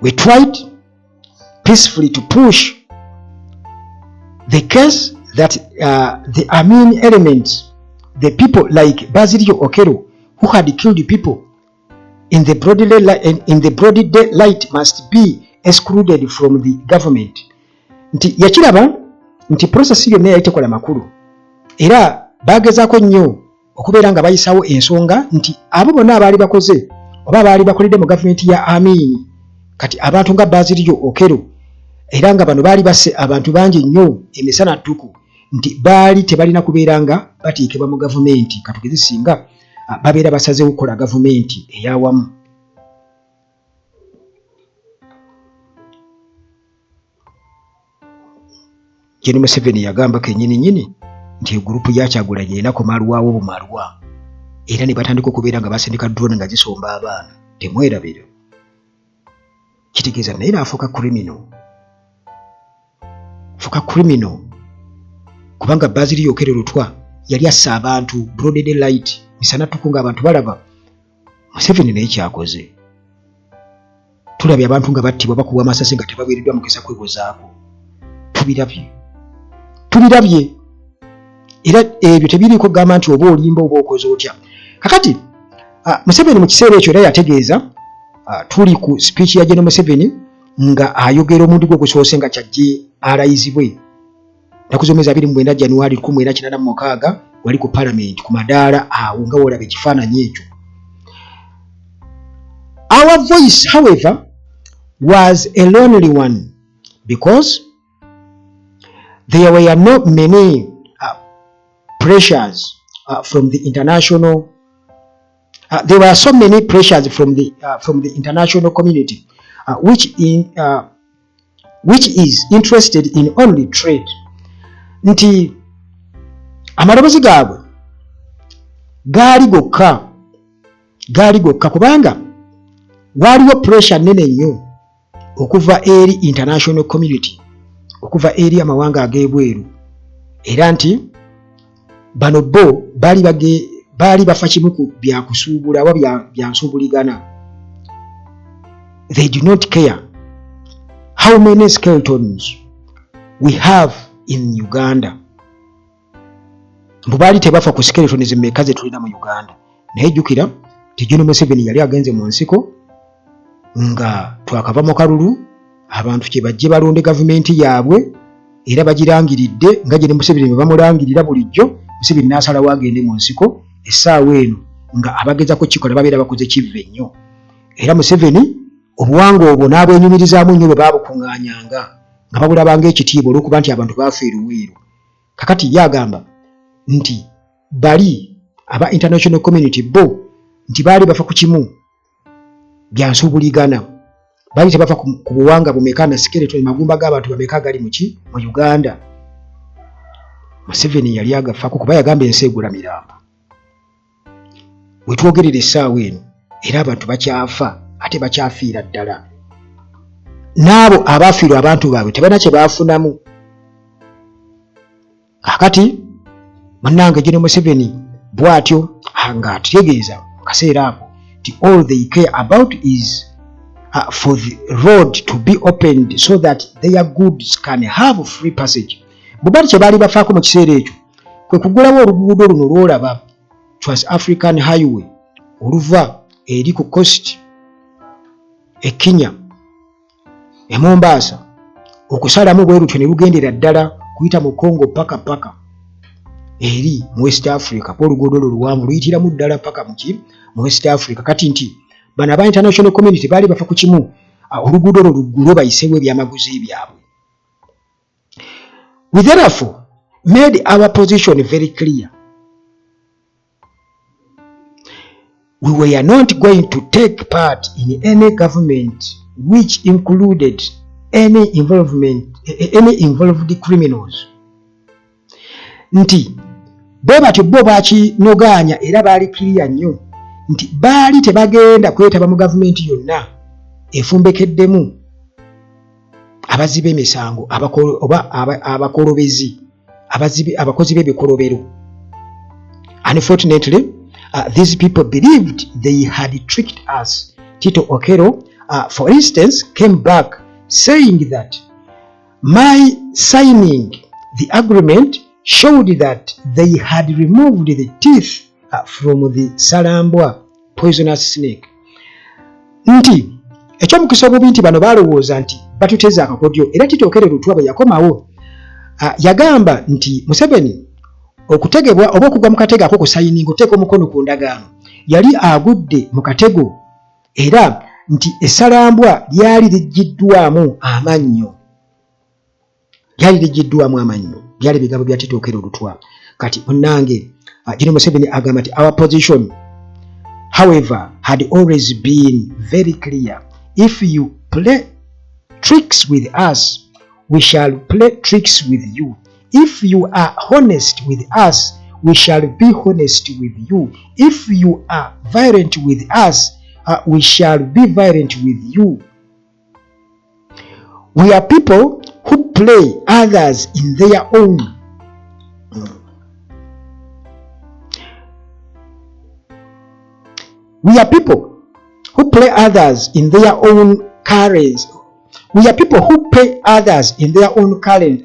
We tried peacefully to push the case that the Amin elements, the people like Basilio Okero, who had killed people in the broad daylight, must be excluded from the government. Nti yakiraba nti process yonna yali tekola makulu, era bagezaako nnyo okubeera nga bayisawo ensonga nti abo bonna abaali bakoze oba abaali bakoledde mu gavumenti ya Amin, kati abantu nga Basilio Okero, era nga bano baali basse abantu bangi nnyo emisana ttuku, nti baali tebalina kubeera nga batiikibwa mu gavumenti, katugeze singa babeera basazeewo okukola gavumenti eyawamu. Gen. Museveni yagamba kennyini nti gurupu ya Kyagulanyi erina kumalwawo bumalwa, era ne batandika okubeera nga basindika drone nga zisomba abaana. Temwerabira. Kitegeeza naye afuuka criminal. Kubanga Basilio Okero Lutwa yali assa abantu broad daylight, misana ttuku ng'abantu balaba. Museveni naye kyakoze. Tulabye abantu nga battibwa bakuwa amasasi nga tebaweereddwa mukisa kwewozaako. Tubirabye. Era ebyo tebiriiko kugamba nti oba olimba oba okoze otya. Kakati Museveni mu kiseera ekyo era yategeeza, tuli ku speech ya Gen. Museveni nga ayogera omundi gwe gusoose nga kyajje alayizibwe nakuzomeza 29 January 1986 wali ku parliament ku madaala awo nga wolaba ekifaananyi ekyo. Our voice, however, was a lonely one because there were not many pressures from the international. There were so many pressures from the international community, which is interested in only trade. Nti amaloboozi gaabwe gaali gokka kubanga waliwo pressure nene nnyo okuva eri international community, okuva eri amawanga ag'ebweru, era nti bano bo baali bafa kimu ku byakusuubula oba byansuubuligana. They do not care how many skeletons we have in Uganda. Mbu baali tebafa ku skeletons mmeka ze tulina mu Uganda. Naye jjukira ti Gen. Museveni yali agenze mu nsiko nga twakava mu kalulu, abantu kye bajje balonde gavumenti yaabwe era bagirangiridde nga Gen. Museveni bwe bamulangirira bulijjo. Museveni n'asalawo agende mu nsiko essaawa eno nga abagezako kikola babeera bakoze kivve nnyo. Era Museveni obuwanga obwo n'abwenyumirizaamu nnyo bwe baabukuŋŋaanyanga nga babulabanga ekitiibwa olw'okuba nti abantu baafa eruweero. Kakati ye agamba nti bali aba international community bo nti baali bafa ku kimu byansuubuligana, baali tebafa ku buwanga bumeka na skeleton magumba g'abantu bameka gali mu Uganda. Museveni yali agafaako kuba yagamba ensi egula miramba. We twogerera essaawa eno era abantu bakyafa ate bakyafiira ddala. N'abo abaafiirwa abantu baabwe tebalina kye baafunamu. Kakati munnange Gen. Museveni bw'atyo nga atutegeeza mu kaseera ako nti all they care about is for the road to be opened so that their goods can have free passage. Bubali kye baali bafaako mu kiseera ekyo kwe kugulawo oluguudo luno lw'olaba Trans-African Highway oluva eri ku coast e Kenya e Mombasa okusalamu bwerutyo ne lugendera ddala kuyita mu Congo paka eri mu West Africa. Po oluguudo olwo luwanvu luyitiramu ddala paka mu West Africa. Kati nti bano aba international community baali bafa ku kimu oluguudo olwo luggulwe bayiseewo ebyamaguzi byabwe. We therefore made our position very clear. We were not going to take part in any government which included any involved criminals. Nti bwe batyo bo bakinoganya era baali clear nnyo nti baali tebagenda kwetaba mu gavumenti yonna efumbekeddemu abaziba emisango oba abakolobezi abakozi b'ebikolobero. Unfortunately, these people believed they had tricked us. Tito Okello, for instance, came back saying that my signing the agreement showed that they had removed the teeth from the Salambwa poisonous snake. Nti ekyomukisa obubi nti bano balowooza nti batuteza akakodyo era Tito Okello Lutwa yakomawo yagamba nti Museveni okutegebwa oba okugwa mu katego ako kusayininga oteeka omukono ku ndagaano yali agudde mu katego era nti essalambwa lyali liggiddwamu amannyo byali bigambo bya Tito Okello Lutwa. Kati munnange General Museveni agamba nti our position however had always been very clear. If you play tricks with us, we shall play tricks with you. If you are honest with us, we shall be honest with you. If you are violent with us, we shall be violent with you. We are people who play others in their own. We are people who play others in their own currency. We are people who pay others in their own currency.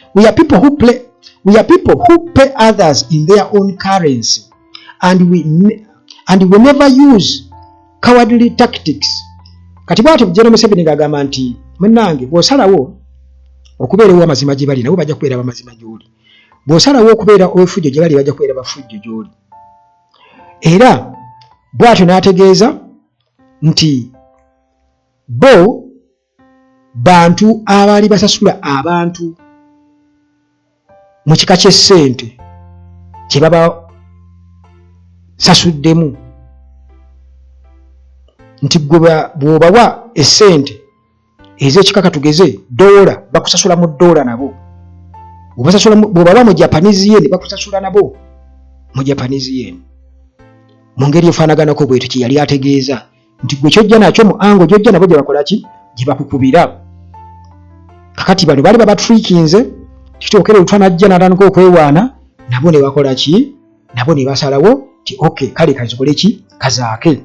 We are people who pay others in their own currency, and we never use cowardly tactics. Kati bwatyo General Museveni ngagamba nti munnange bw'osalawo okubeerawo amazima gye bali nabo bajja kubeera amazima gy'oli. Bw'osalawo okubeera ow'effujjo gye bali bajja kubeera bafujjo gy'oli. Era bwatyo n'ategeeza nti bo bantu abaali basasula abantu mu kika ky'essente kye baba sasuddemu nti bw'obawa essente ez'ekikaka tugeze $, bakusasula mu $, nabo bw'obawa mu Japanese yen bakusasula nabo mu Japanese yen. Mu ngeri efaanaganako bwetyo kye yali ategeeza nti gwe kyojja nakyo mu ango gyojja nabo gye bakola ki gye bakukubira. Kakati bano baali babatrikinze Tito Okello Lutwa n'ajja n'atandika okwewaana nabo ne bakola ki nabo ne basalawo ti okay kale kazikole ki kazaake.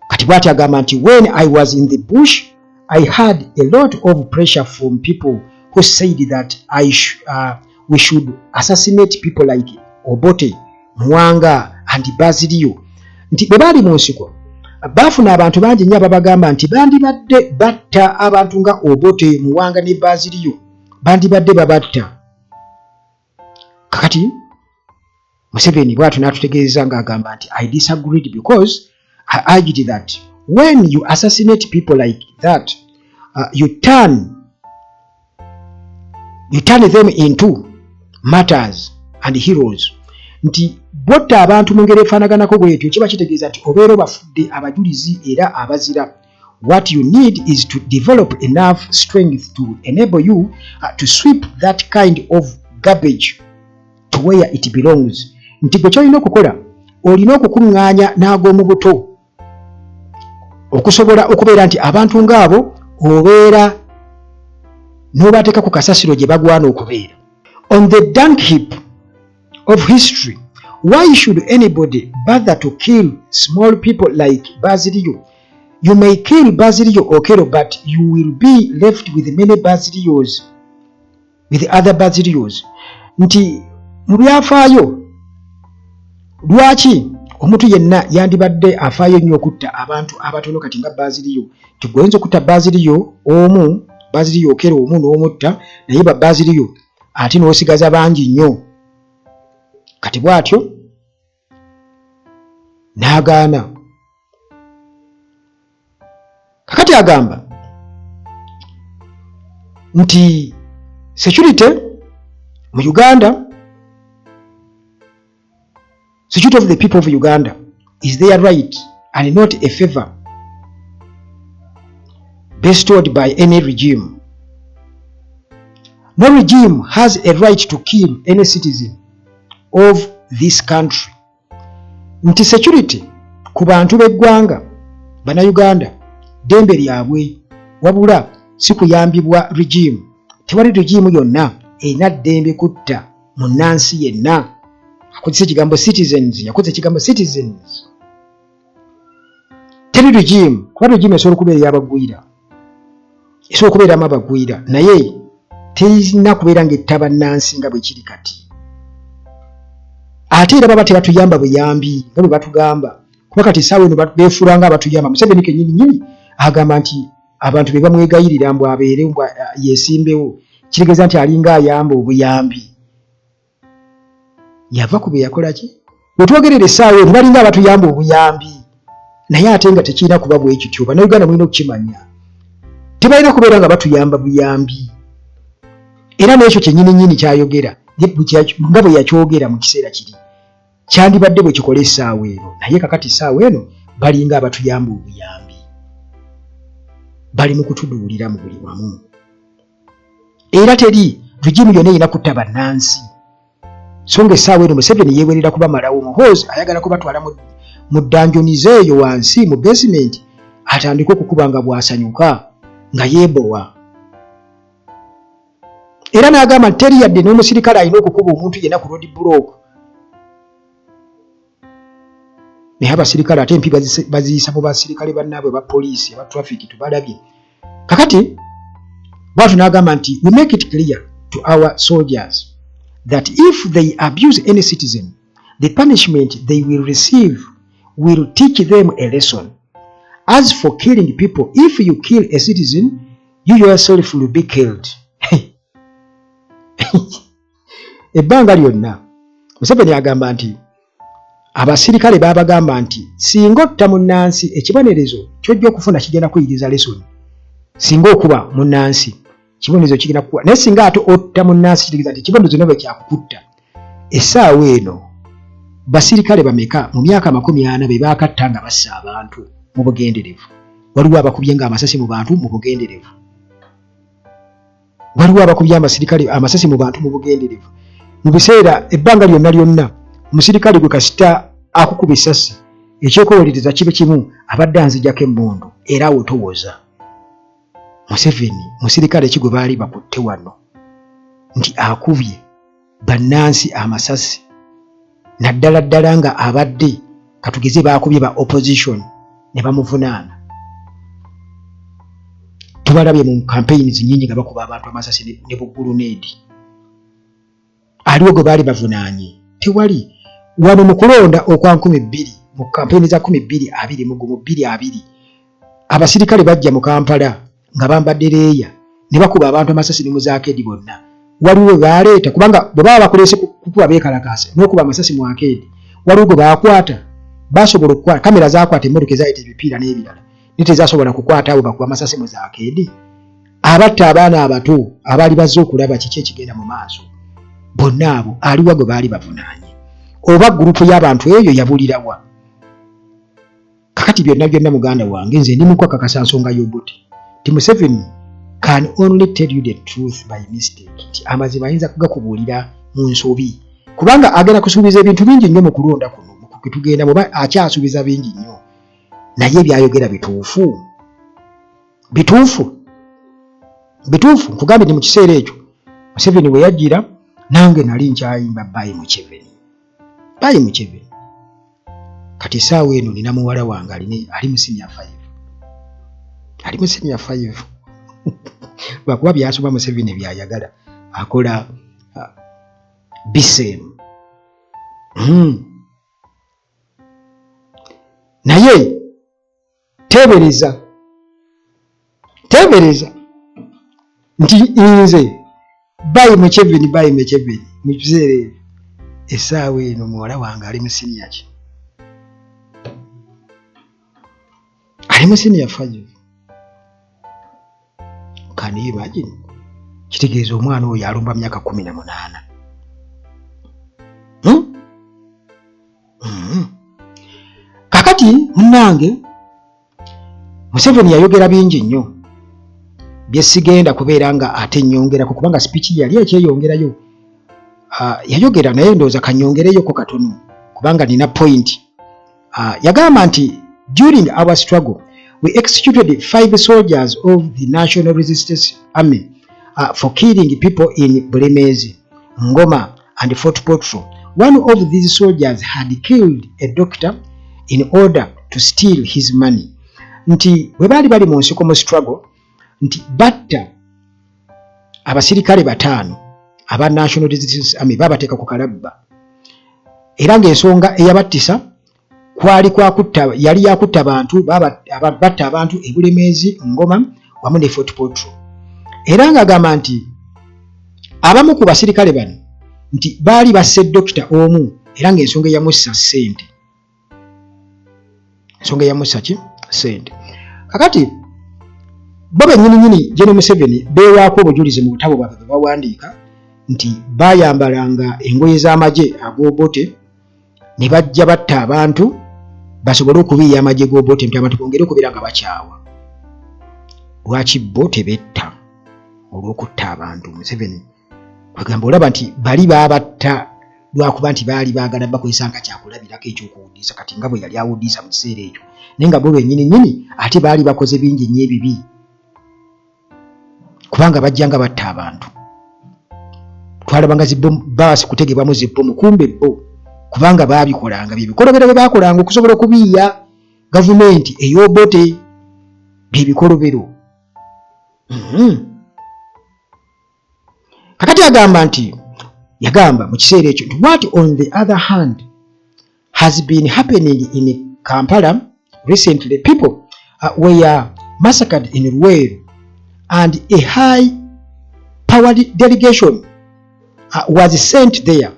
Kati bw'ati agamba nti when I was in the bush I had a lot of pressure from people who said that we should assassinate people like Obote, Mwanga and Basilio. Nti bwe baali mu nsiko baafuna abantu bangi nnyo ababagamba nti bandibadde batta abantu nga Obote, Mwanga ne Basilio, bandibadde babatta. Kakati Museveni bw'atyo n'atutegeeza ng'agamba nti I disagreed because I urged that when you assassinate people like that, you turn them into martyrs and heroes. Nti botta abantu mu ngeri efaanaganako bwetyo kiba kitegeeza nti obeera obafudde abajulizi era abazira. What you need is to develop enough strength to enable you to sweep that kind of garbage to where it belongs. Nti gwe kyolina okukola olina okukuŋŋaanya n'ag'omu buto okusobola okubeera nti abantu ng'abo obeera n'obateeka ku kasasiro gye bagwana okubeera. On the dung heap of history, why should anybody bother to kill small people like Basilio? You may kill Basilio Okello, but you will be left with many Basilios, with other Basilios. Nti mu byafaayo lwaki omuntu yenna yandibadde afaayo nnyo okutta abantu abatono kati nga Basilio? Tigoyinza okutta Basilio omu, Basilio Okello omu n'omutta naye ba Basilio ate n'osigaza bangi nnyo. Kati bw'atyo n'agaana. Kakati agamba nti security mu Uganda, security of the people of Uganda is their right and not a favor bestowed by any regime. No regime has a right to kill any citizen of this country. Nti security ku bantu b'eggwanga Bannayuganda dembe lyabwe wabula si kuyambibwa regime. Tewali regime yonna erina ddembe kutta munnansi yenna. Akozesa ekigambo citizens, yakozesa ekigambo citizens. Teri regime, kuba regime esobola okubeera ey'abagwira, esobola okubeeramu abagwira, naye terina kubeera ng'etta bannansi nga bwe kiri kati. Ate era baba tebatuyamba buyambi nga bwe batugamba, kuba kati essaawa eno beefuula nga abatuyamba. Museveni kennyini agamba nti abantu be bamwegayirira mbu abeere yeesimbewo, kitegeeza nti alinga ayamba obuyambi. Yava ku bye yakola ki? Bwe twogerera essaawa eno balinga abatuyamba obuyambi, naye ate nga tekirina kuba bwe kityo. Bannayuganda mulina okukimanya, tebalina kubeera nga batuyamba buyambi. Era n'ekyo kyennyini kyayogera nga bwe yakyogera mu kiseera kiri kyandibadde bwe kikola essaawa eno, naye kakati essaawa eno balinga abatuyamba obuyambi, bali mu kutuduulira mu buli wamu. Era teri regime yonna erina kutta bannansi, so nga essaawa eno Museveni yeewerera kubamalawo. Muhoozi ayagala kubatwala mu danjonize eyo wansi mu basement, atandike okukuba nga bw'asanyuka nga yeebowa. Era n'agamba nti teri yadde n'omusirikale alina okukuba omuntu yenna ku road block. Naye abasirikale ate empi baziyisa mu basirikale bannaabwe ba poliisi aba traffic tubalabye. Kakati bw'atyo n'agamba nti we make it clear to our soldiers that if they abuse any citizen, the punishment they will receive will teach them a lesson. As for killing people, if you kill a citizen, you yourself will be killed. Ebbanga lyonna Museveni agamba nti abasirikale babagamba nti singa otta munnansi ekibonerezo kyojja okufuna kigenda kuyiriza lesson. Singa okuba munnansi kibonerezo kigenda kukuwa, naye singa ate otta munnansi kitegeeza nti ekibonerezo nabwe kyakukutta. Essaawa eno basirikale bameka mu myaka 40 be baakatta nga bassa abantu mu bugenderevu? Waliwo abakubye nga amasasi mu bantu mu bugenderevu? Waliwo abakubye amasasi mu bantu mu bugenderevu? Mu biseera ebbanga lyonna omusirikale gwe kasita akukuba essasi ekyekowolereza kibe kimu, abadde anzijjako emmundu era awo towoza. Museveni musirikale ki gwe baali bakutte wano nti akubye bannansi amasasi, naddala nga abadde katugeze baakubye ba opposition ne bamuvunaana? Tubalabye mu campaigns nnyingi nga bakuba abantu amasasi ne bugguluneedi. Aliwo gwe baali bavunaanye? Tewali. Wano mu kulonda okwa 2000 mu campaign za 2020 abasirikale bajja mu Kampala nga bambadde leeya ne bakuba abantu amasasi ne muzaakedi bonna. Waliwo baaleeta, kubanga bwe baba bakolese kukuba beekalakaasa n'okuba amasasi mu akeedi, waliwo gwe baakwata, basobola okukwata kamera zaakwata emmotoka ezaayita ebipiira n'ebirala, ne tezasobola kukwata abo bakuba amasasi mu zaakeedi. Abatta abaana abato abaali bazze okulaba kiki ekigenda mu maaso, bonna abo aliwa gwe baali bavunaanye? Oba gurupu y'abantu eyo yabulirawa? Kakati byonna muganda wange nze ndi mukwakakasa nsonga y'obuti ti Museveni can only tell you the truth by mistake. Ti amazima ayinza kugakubuulira mu nsobi, kubanga agenda kusuubiza ebintu bingi nnyo mu kulonda kuno tugenda muba akyasuubiza bingi nnyo, naye byayogera bituufu. Nkugambye ndi mu kiseera ekyo Museveni bwe yajjira nange nali nkyayimba Bayi Museveni. Kati essaawa eno nina muwala wange ali mu senior 5 lwakuba byasoma Museveni byayagala akola BSEM. Naye tebereza nti nze Bayi Museveni mu kiseera essaawa eno muwala wange ali mu senior ki? Ali mu senior 5. Can you imagine? Kitegeeza omwana oyo alumba myaka 18. Kakati munnange Museveni yayogera bingi nnyo byesigenda kubeera nga ate nnyongerako kubanga speech yali ekyeyongerayo. Yayogera naye ndowooza kanyongereyoko katono kubanga nina point. Yagamba nti during our struggle we executed 5 soldiers of the National Resistance Army for killing people in Bulemeezi, Ngoma and Fort Portal. One of these soldiers had killed a doctor in order to steal his money. Nti bwe bali mu nsiko mu struggle nti batta abasirikale 5 aba National Resistance Army babateeka ku kalabba. Era ng'ensonga eyabattisa kwali yali yakutta abantu batta abantu e Bulemeezi, Ngoma wamu ne Fort Portal. Era ng'agamba nti abamu ku basirikale bano nti baali basse dokita omu era ng'ensonga eyamussa ssente. Ensonga eyamussa ki? Ssente. Kakati bo bennyini General Museveni beewaako obujulizi mu butabo bwabwe bwe bawandiika nti bayambalanga engoye z'amagye ag'Obote ne bajja batta abantu basobole okubiiya amagye g'Obote nti abantu bongere okubeera nga bakyawa. Lwaki bo tebetta olw'okutta abantu? Museveni kwegamba olaba nti bali baabatta lwakuba nti baali baagala bakozesa nga kyakulabirako ekyokuwudiisa kati nga bwe yali awudiisa mu kiseera ekyo, naye nga bo bennyini ate baali bakoze bingi nnyo ebibi kubanga bajja nga batta abantu. Twalabanga baasi kutegebwamu zibbomu kumbe bo kubanga baabikolanga byebikolobero bye baakolanga okusobola okubiiya gavumenti ey'Obote byebikolobero. Kakati yagamba mu kiseera ekyo nti what on the other hand has been happening in Kampala recently, people were massacred in Luweero and a high-powered delegation was sent there.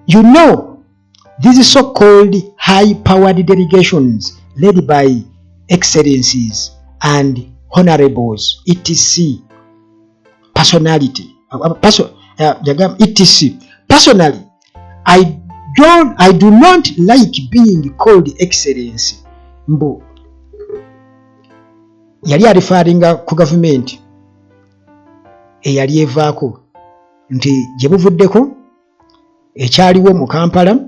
You know, these so-called high-powered delegations led by excellencies and honorables, etc. Personality, etc. Personally, I do not like being called excellency. Mbu yali alifaringa ku government eyali evaako nti gye buvuddeko ekyaliwo mu Kampala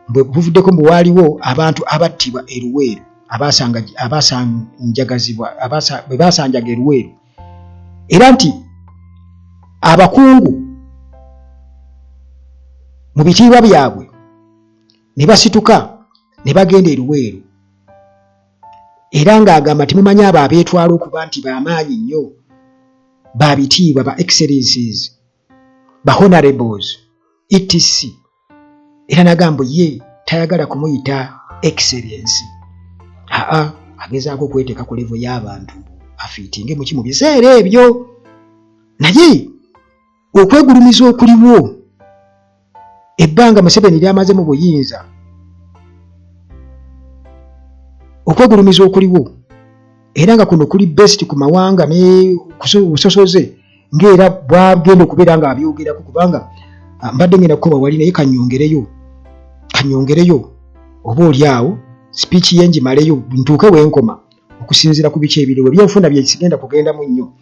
bwe buvuddeko mbu waaliwo abantu abattibwa e Luweero bwe basanjaga e Luweero, era nti abakungu mu bitiibwa byabwe ne basituka ne bagenda e Luweero, era ng'agamba temumanyi abo abeetwala okuba nti b'amaanyi nnyo babitiibwa ba excellencies ba honorables etc. Era nagamba ye tayagala kumuyita excellency, agezaako okweteeka ku level y'abantu afiitinge mu kimu biseera ebyo. Naye okwegulumiza okuliwo ebbanga Museveni lyamaze mu buyinza, okwegulumiza okuliwo era nga kuno kuli best ku mawanga ne kusosoze ng'era bwagenda okubeera nga abyogerako kubanga mbadde ngenda kukoba wali naye kanyongereyo oba oli awo speech ye ngimaleyo ntuuke wenkoma okusinziira ku biki ebiriwo byenfuna byesigenda kugendamu nnyo.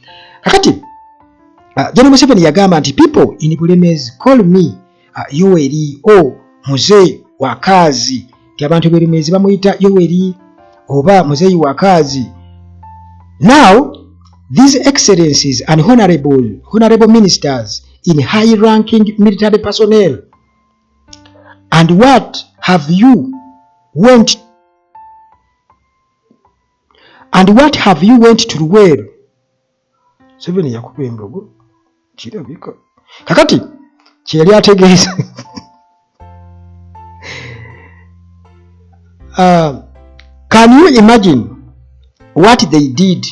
Kakati General Museveni yagamba nti people in Bulemeezi call me Yoweri Muzeeyi wa Kazi, nti abantu Bulemeezi bamuyita Yoweri oba Muzeeyi wa Kazi. Now these excellencies and honorable ministers in high-ranking military personnel, and what have you went to Luweero? Museveni yakuba embogo kirabika. Kakati kyeyali ategeeza can you imagine what they did?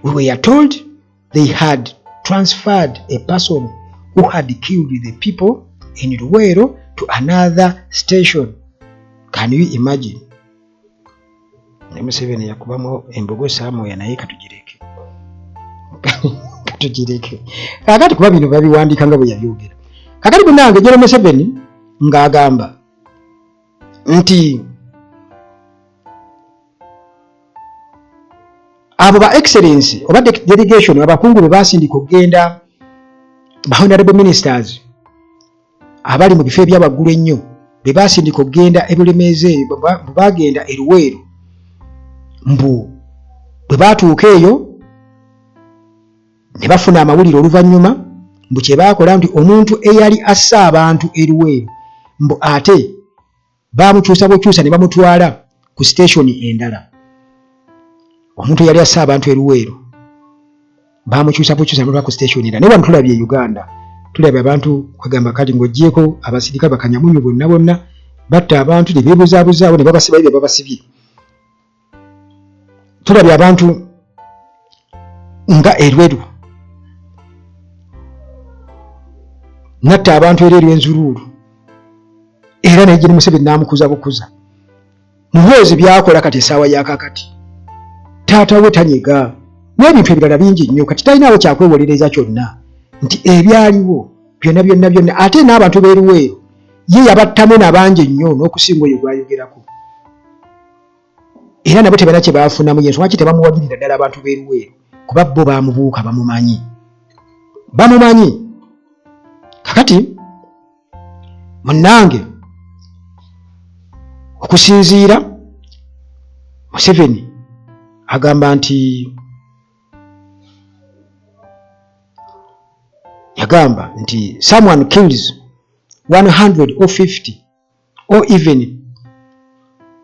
We were told they had transferred a person who had killed the people in Luweero to another station. Can you imagine? Museveni yakubamu embogo Samuel naye katugireke. Kakati kuba bino babiwandiika nga bwe yabyogera. Kakati bunange General Museveni ng'agamba nti abo ba excellence oba delegation abakungu be basindika okugenda ba honorable ministers abali mu bifo ebyabaggulu ennyo be basindika okugenda ebulemeeze bagenda eruweero mbu bwe batuuka eyo ne bafuna amawulire oluvannyuma mbu kye baakola nti omuntu eyali assa abantu eruweero mbu ate baamukyusa bukyusa ne bamutwala ku sitationi endala. Omuntu yali assa abantu eruweero baamukyusa bukyusa ne bamutwala ku sitationi endala. Ne wano tulabye e Uganda tulabye abantu kwegamba kati ng'oggyeko abasirika bakanyamunyu bonna bonna batta abantu ne beebuzaabuzaawo ne babasiba ebyo babasibye. Tulabye abantu nga erweru natta abantu era erw'enzuluulu era naye Jeni Museveni n'amukuza bukuza. Muhoozi byakola kati essaawa yakakati taata we tanyega n'ebintu ebirala bingi nnyo kati talinaawo kyakwewolereza kyonna nti ebyaliwo byonna byonna byonna ate n'abantu b'eruweero ye yabattamu nabangi nnyo n'okusinga oyo gwayogerako era nabo tebana kye baafunamu yensonga ki tebamuwagirira ddala abantu b'eruweero kuba bo baamubuuka bamumanyi kakati munnange okusinziira Museveni agamba nti yagamba nti someone kills 100 or 50 or even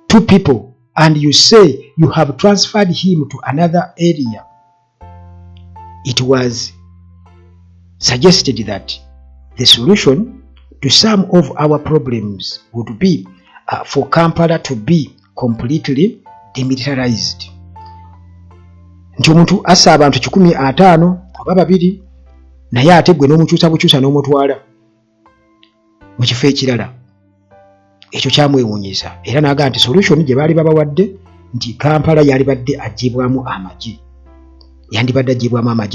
2 people and you say you have transferred him to another area. It was suggested that the solution to some of our problems would be for Kampala to be completely demilitarized. Nti omuntu assa abantu 150 oba 2 naye ate gwe n'omukyusa bukyusa n'omutwala mu kifo ekirala. Ekyo kyamwewuunyisa era n'agamba nti solution gye baali babawadde nti Kampala yandibadde aggyibwamu amagye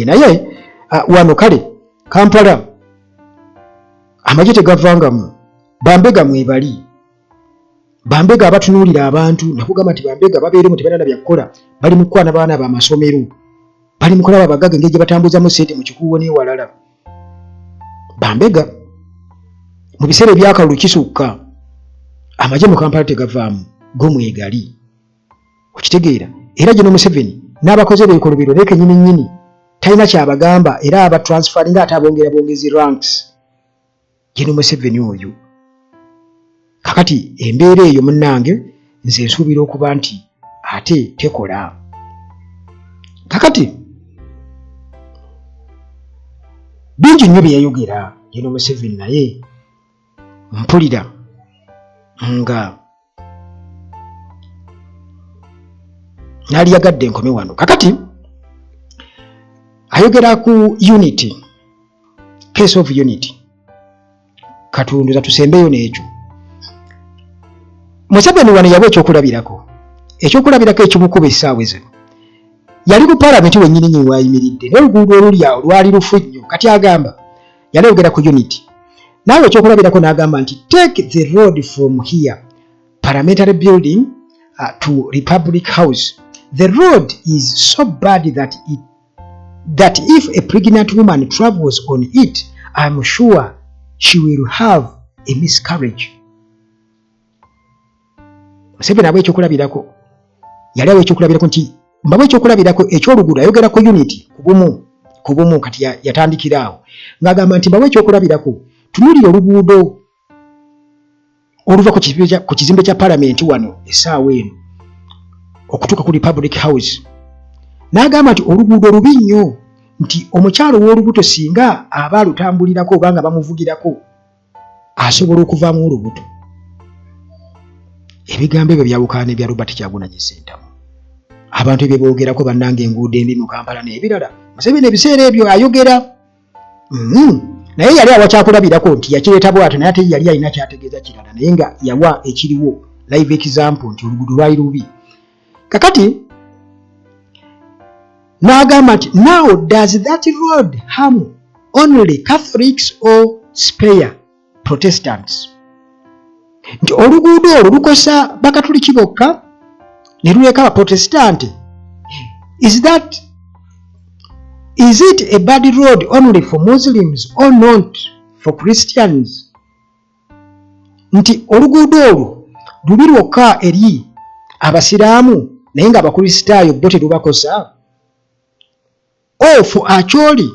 naye wano kale Kampala amagye tegavangamu. Bambega mwebali Bambega abatunuulira abantu nakugamba nti Bambega babeeremu tebalina byakukola bali mu kwana baana b'amasomero bali mu kulaba abagaga engeri gye batambuzamu ssente mu kikuubo n'ewalala. Bambega mu biseera ebyakalulu kisukka amagye mu Kampala tegavaamu gomwegali okitegeera era Jeni Museveni n'abakoze beekolobero leke nnyini talina kyabagamba era abatransferinga ate abongezi ranks. Jeni Museveni oyo kakati embeera eyo munnange nze nsuubira okuba nti ate tekola. Kakati bingi nnyo bye yayogera Jeni Museveni naye mpulira nga nali yagadde enkome wano. Kakati ayogera ku unity, case of unity. Katundu tusembeyo n'ekyo. Museveni wano yawa ekyokulabirako ekimukuba essaawa zino. Yali ku palamenti wennyini wayimiridde n'oluguudo oluli awo lwali lufu nnyo. Kati agamba yali ayogera ku unity. Naawe ekyokulabirako n'agamba nti take the road from here parliamentary building to Republic House. The road is so bad that if a pregnant woman travels on it, I'm sure she will have a miscarriage. Museveni abwe ekyokulabirako yali awe ekyokulabirako nti mbabwe ekyokulabirako ekyoluguudo ayogera ku unity ku bumu kati yatandikira awo ng'agamba nti mbabwe ekyokulabirako tunuulira oluguudo oluva ku kizimbe kya palamenti wano essaawa eno okutuuka ku Republic House. N'agamba nti oluguudo lubi nnyo nti omukyalo w'olubuto singa aba alutambulirako oba nga bamuvugirako asobola okuvaamu olubuto. Ebigambo ebyo byawukaana ebya Robert Kyagulanyi Ssentamu. Abantu ebyo boogerako bannange enguudo embi mu Kampala n'ebirala. Museveni ebiseera ebyo ayogera. Naye yali awa kyakulabirako nti yakireeta bw'atyo naye ate yali alina kyategeeza kirala naye nga yawa ekiriwo live example nti oluguudo lwali lubi. Kakati n'agamba nti now does that road harm only Catholics or spare Protestants? Nti oluguudo olwo lukosa bakatuliki bokka ne luleka abaprotestante Is it a bad road only for Muslims or not for Christians? Nti oluguudo olwo lubi lwokka eri abasiraamu naye nga abakristaayo bo terubakosa? Or for Acholi,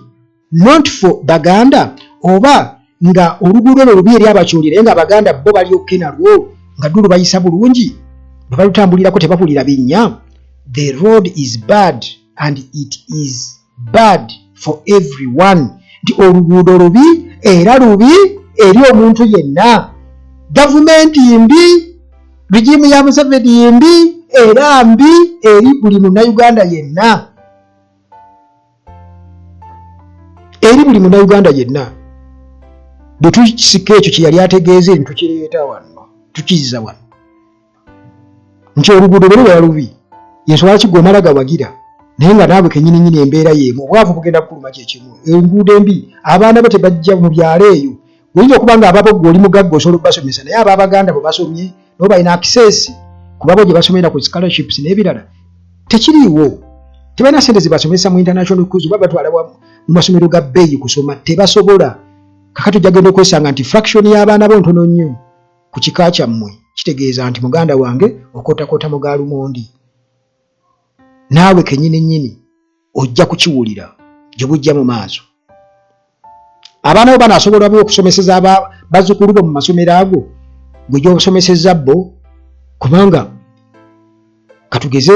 not for Baganda? Oba nga oluguudo olwo lubi eri Abacholi naye nga Abaganda bo balyokke nalwo nga dulu bayisa bulungi bwe balutambulirako tebapulira binnya? The road is bad and it is bad for everyone. Nti oluguudo lubi era lubi eri omuntu yenna. Gavumenti mbi, regimu ya Museveni mbi era mbi eri buli Munnayuganda yenna. Eri buli Munnayuganda yenna. Bwe tukisika ekyo kye yali ategeeze ntukireeta wano tukizza wano nti oluguudo lwe lubi yenswala kigomala gawagira naye nga naawe kenyini embeera yeemu obwavu bugenda kukuluma kyekimu. Enguudo embi abaana bo tebajja mu byalo eyo. Oyinza okuba nga ababo oli mugagga osobola okubasomesa naye Ababaganda bwe basomye nabo balina access kubabo gye basomera ku scholarships n'ebirala tekiriiwo. Tebalina ssente zibasomesa mu international schools oba batwala mu masomero ga bbeeyi kusoma tebasobola. Kakati ojjagenda okwesanga nti fraction y'abaana bo ntono nnyo ku kika kyammwe. Kitegeeza nti muganda wange okotakota mu gaalumondi. Naawe kenyini ojja kukiwulira gye bujja mu maaso. Abaana bo banaasobola okusomeseza bazzukulu bo mu masomero ago gwe gy'osomesezza bo, kubanga katugeze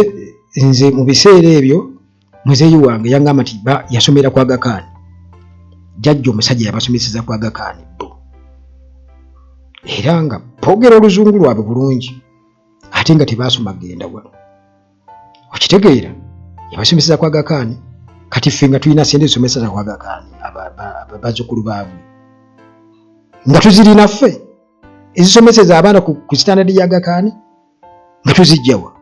nze mu biseera ebyo muzeeyi wange yangamba nti yasomera kwa Aga Khan. Jjajja omusajja yabasomeseza kwa Aga Khan bo. Era nga boogera oluzungu lwabwe bulungi ate nga tebaasoma genda wano. Okitegeera yabasomeseza kwa Aga Khan. Kati ffe nga tulina ssente zisomeseza kwa Aga Khan bazzukulu baabwe nga tuzirina ffe ezisomeseza abaana ku standard ya Aga Khan nga tuzijjawa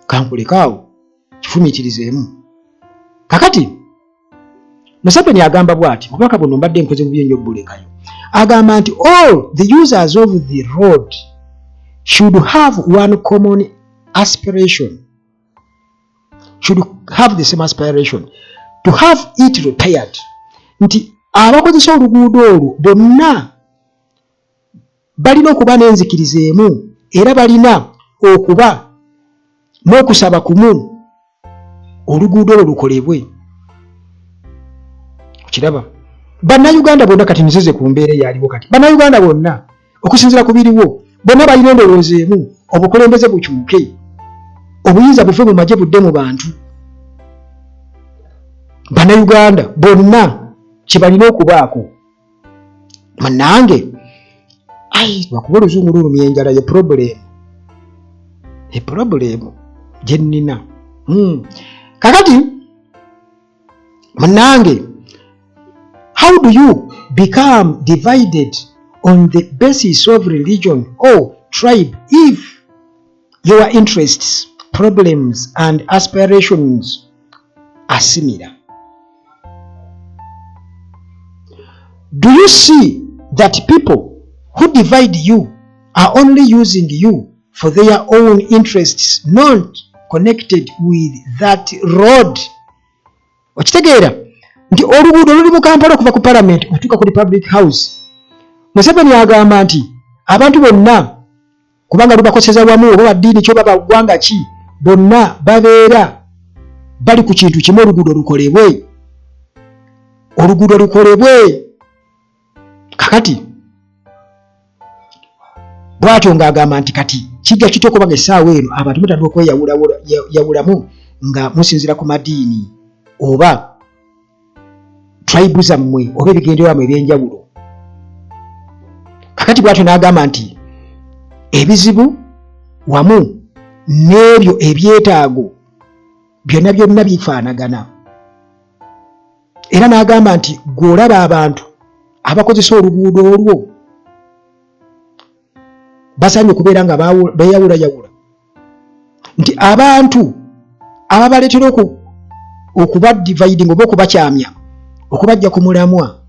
kankulekaawo kifumiitirizeemu. Kakati Museveni agamba bw'ati mubaka buno mbadde nkoze mu byenyo bulekayo, agamba nti all the users of the road should have one common aspiration, should have the same aspiration to have it repaired. Nti abakozesa oluguudo olwo bonna balina okuba n'enzikiriza emu era balina okuba n'okusaba kumu oluguudo olwo lukolebwe. Kiraba bannayuganda bonna kati nzize ku mbeera eyaliwo kati bannayuganda bonna okusinziira ku biriwo bonna balina endowooza emu, obukulembeze bukyuke, obuyinza buve mu magye budde mu bantu. Bannayuganda bonna kye balina okubaako. Mannange lwakuba oluzungu lulumya enjala ye problem gye nnina. Kakati mannange, how do you become divided on the basis of religion or tribe if your interests, problems and aspirations are similar? Do you see that people who divide you are only using you for their own interests, not connected with that road? Okitegeera nti oluguudo luli mu Kampala okuva ku Parliament okutuuka ku Republic House. Museveni agamba nti abantu bonna kubanga lubakoseza wamu oba baddiini kyo baba ggwanga ki bonna babeera bali ku kintu kimu, oluguudo lukolebwe. Oluguudo lukolebwe. Kakati bw'atyo ng'agamba nti kati kijja kitya okubanga essaawa eno abantu mutandika okweyawulamu nga musinziira ku madiini oba tribe zammwe oba ebigenderwamu ebyenjawulo. Kakati bw'atyo n'agamba nti ebizibu wamu n'ebyo ebyetaago byonna bifaanagana. Era n'agamba nti gw'olaba abantu abakozesa oluguudo olwo basaanye okubeera nga beeyawulayawula, nti abantu ababaleetera okuba dividing oba okubakyamya okubajja ku mulamwa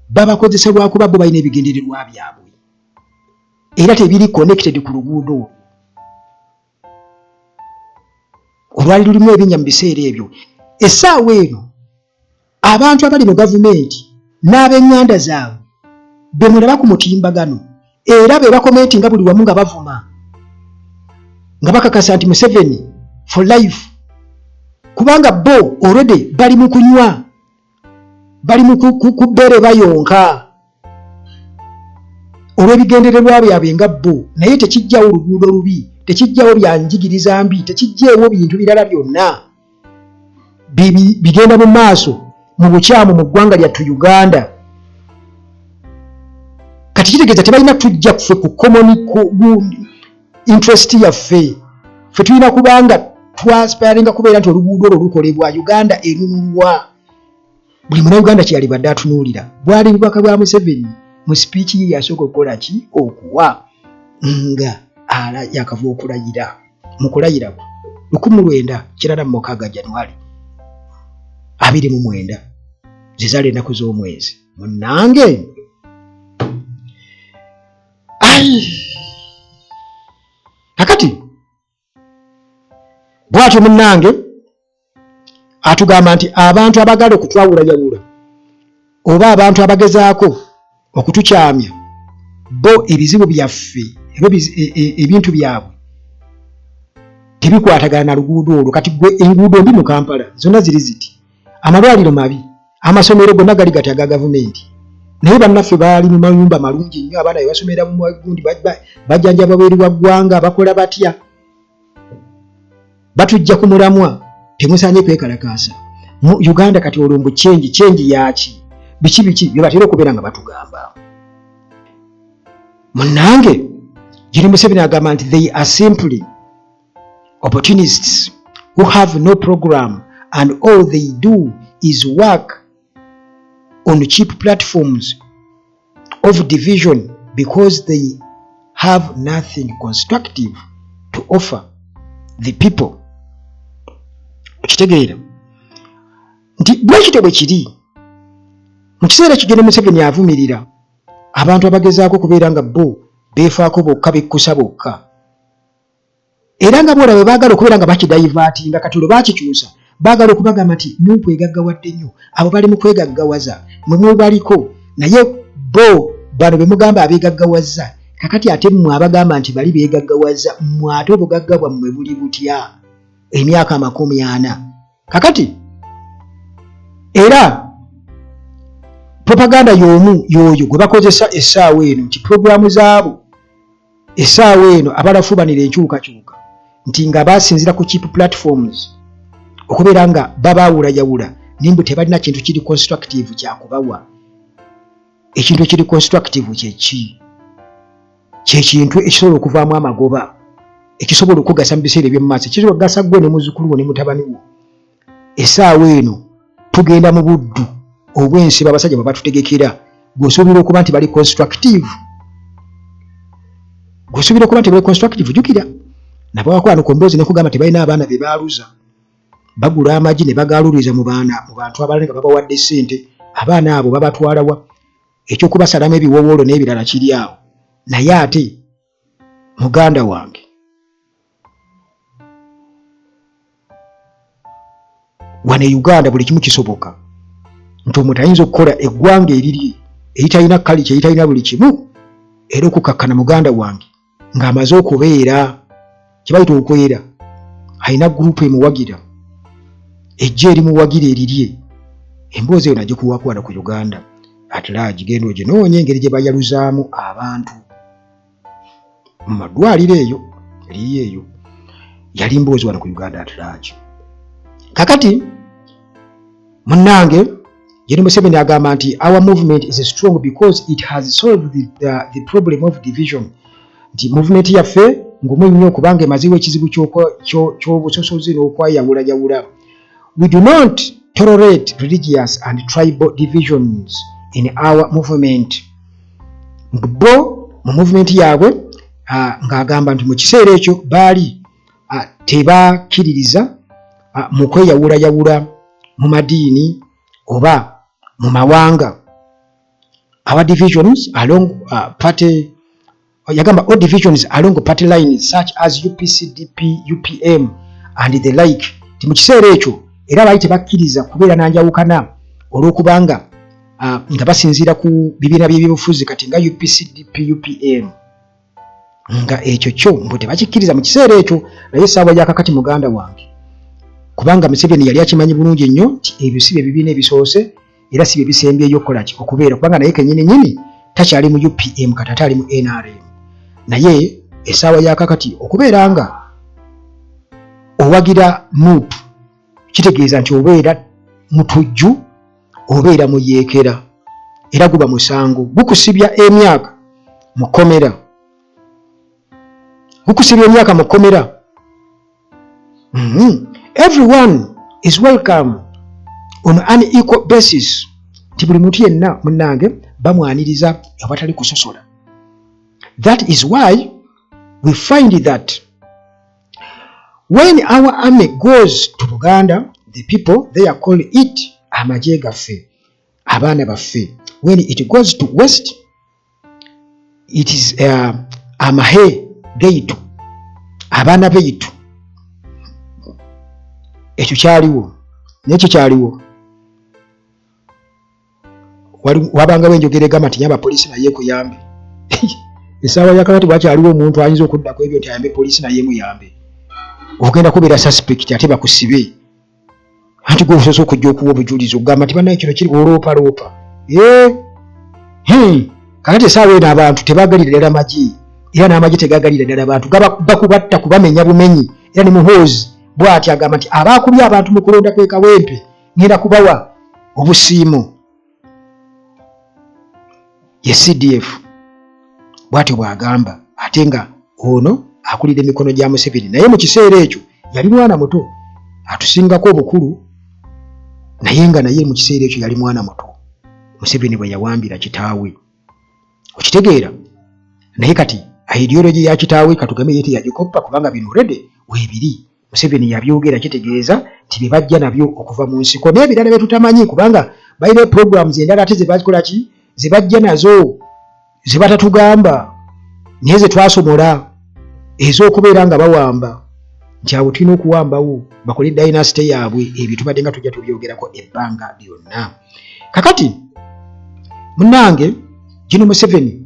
babakozesa lwakuba bo balina ebigendererwa byabwe era tebiri connected ku luguudo. olwali lulimu ebinnya mu biseera ebyo. Essaawa eno abantu abali mu gavumenti n'ab'eŋŋanda zaabwe be mulaba ku mutimbagano era be bakomenti nga buli wamu nga bavuma nga bakakasa nti Museveni for life, kubanga bo already bali mu kunywa, bali mu kubeere bayonka olw'ebigendererwa byabwe nga bo, naye tekijjawo oluguudo lubi, tekijjawo byanjigiriza mbi, tekijjeewo bintu birala byonna bigenda mu maaso mu bukyamu mu ggwanga lyattu Uganda. Kati kitegeeza tebalina tujja ffe ku common interest yaffe, ffe tulina kubanga twaspiringa kubeera nti oluguudo olwo lukolebwa, Uganda enunulwa. Buli Munnayuganda kyeyali badde atunuulira bwali bubaka bwa Museveni mu speech ye yasooka okukola ki? Okuwa nga yakava okulayira mu kulayira 1996 January 29 ze zaali ennaku z'omwezi. Munnange kakati bwatyo munnange atugamba nti abantu abagala okutwawulayawula oba abantu abagezaako okutukyamya bo ebizibu byaffe ebintu byabwe tebikwatagana na luguudo olwo. Kati gwe enguudo mbi mu Kampala zonna ziri ziti, amalwaliro mabi, amasomero gonna gali gati aga gavumenti, naye bannaffe baali mu mayumba malungi nnyo, abaana be basomera mu magundi bajjanjaba bweru wa ggwanga, bakola batya, batujja ku mulamwa, temusaanye kwekalakaasa. Mu Uganda kati olumbu kyenji yaki biki bye batera okubeera nga batugamba. Munnange Yoweri Museveni agamba nti they are simply opportunists who have no program and all they do is work on cheap platforms of division because they have nothing constructive to offer the people. Kitegeera nti bwekityo bwe kiri mu kiseera kigenda Museveni avumirira abantu abagezaako kubeera nga bo beefaako bokka bekkusa bokka, era nga boolaba bwe baagala okubeera nga bakidayivaatinga kati olwo baakikyusa, baagala okubagamba nti mukwegaggawadde nnyo, abo bali mu kwegaggawaza mwe mubaliko, naye bo bano be mugamba abeegaggawaza kakati ate mmwe abagamba nti bali beegaggawaza mmwe ate obugagga bwammwe buli butya emyaka 40 kakati. Era propaganda y'omu yoyo gwe bakozesa essaawa eno nti programu zaabo essaawa eno abalafubanira enkyukakyuka nti nga basinzira ku cheap platforms okubeera nga babaawulayawula nimbu tebalina kintu kiri constructive kyakubawa. Ekintu ekiri constructive kyeki? Kyekintu ekisobola okuvaamu amagoba, ekisobola okugasa mu biseera eby'omu maaso, ekisobola okugasa gwe ne muzzukulu wo ne mutabani wo. Essaawa eno tugenda mu buddu obw'ensiba abasajja bwe batutegekera, gweosuubira okuba nti bali constructive, gweosuubira okuba nti bali constructive. Jjukira nabawakwano ku mboozi ne kugamba tebalina abaana be baaluza, bagula amagi ne bagaaluliza mu bantu abalala nga babawadde ssente, abaana abo babatwalawa, ekyokubasalamu ebiwowoolo n'ebirala kiri awo. Naye ate muganda wange wane Uganda buli kimu kisoboka nti omuntu ayinza okukola eggwanga erirye eritalina kalica eritalina buli kimu, era okukakkana muganda wange ng'amaze okubeera kibayita okwera, alina gurupu emuwagira, ejja erimuwagira erirye, emboozi eyo nagikuwakwala ku Uganda at large. Genda oginoonye engeri gye bayaluzaamu abantu mu madwaliro eyo eriyo eyo, yali mboozi wano ku Uganda at large. Kakati munnange Yoweri Museveni agamba nti our movement is strong because it has solved the problem of division. Nti movement yaffe ngumu nnyo kubanga emaziwo ekizibu ky'obusosozi n'okwayawulayawula. We do not tolerate religious and tribal divisions in our movement. Bo mu movement yaabwe ng'agamba nti mu kiseera ekyo baali tebakkiririza mu kweyawulayawula mu madiini oba mu mawanga. Our divisions along party yagamba all divisions along party lines such as UPC, DP, UPM and the like. Ti mu kiseera ekyo era baali tebakkiriza kubeera nanjawukana olw'okubanga nga basinziira ku bibiina by'ebyobufuzi kati nga UPCDP, UPM, nga ekyo kyo mbu tebakikkiriza mu kiseera ekyo. Naye essaawa yakakati muganda wange, kubanga Museveni yali akimanyi bulungi nnyo nti ebyo si bye bibiina ebisoose era si bye bisembyeyo okukolaki okubeera, kubanga naye kennyini takyali mu UPM kati ate ali mu NRM. Naye essaawa yakakati okubeera nga owagira NUP kitegeeza nti obeera mutujju, obeera muyeekera, era guba musango, gukusibya emyaka mu kkomera, gukusibya emyaka mu kkomera. Everyone is welcome on an equal basis. Ti buli muntu yenna munnange bamwaniriza abatali kusosola. That is why we find that when our army goes to Buganda, the people they are called it amaje gaffe, abaana baffe. When it goes to West, it is amahe gaitu, abaana baitu. Ekyo kyaliwo, nekyo kyaliwo. Wabanga wenjogere gamba nti nyamba poliisi naye kuyambe. Essaawa yakakati bwakyaliwo omuntu ayinza okudda ku ebyo nti ayambe poliisi naye muyambe. Ogenda kubeera suspect ate bakusibe. Anti gwe osoose okujja okuwa obujulizi okugamba nti banaye kino kiri oloopa. Kakati essaawa eno abantu tebaagalira ddala magye, era n'amagye tegaagalira ddala abantu, bakubatta kubamenya bumenyi. Era ne muhoozi bw'ati agamba nti abaakubye abantu mu kulonda kwe kawempe ngenda kubawa obusiimo. Ye CDF bw'atyo bw'agamba, ate nga ono akulira emikono gya Museveni. Naye mu kiseera ekyo yali mwana muto, atusingako obukulu, naye nga naye mu kiseera ekyo yali mwana muto Museveni bwe yawambira kitaawe. Okitegeera? Naye kati ideology ya kitaawe katugambe yete yagikoppa, kubanga bino already weebiri Museveni yabyogera, kitegeeza nti bye bajja nabyo okuva mu nsiko n'ebirala bye tutamanyi, kubanga bayina programs endala ate ze bakola ki, ze bajja nazo ze batatugamba naye ze twasomola ez'okubeera nga bawamba nti abo tulina okuwambawo bakole dynasty yaabwe. Ebyo tubadde nga tujja tubyogerako ebbanga lyonna. Kakati munnange gino Museveni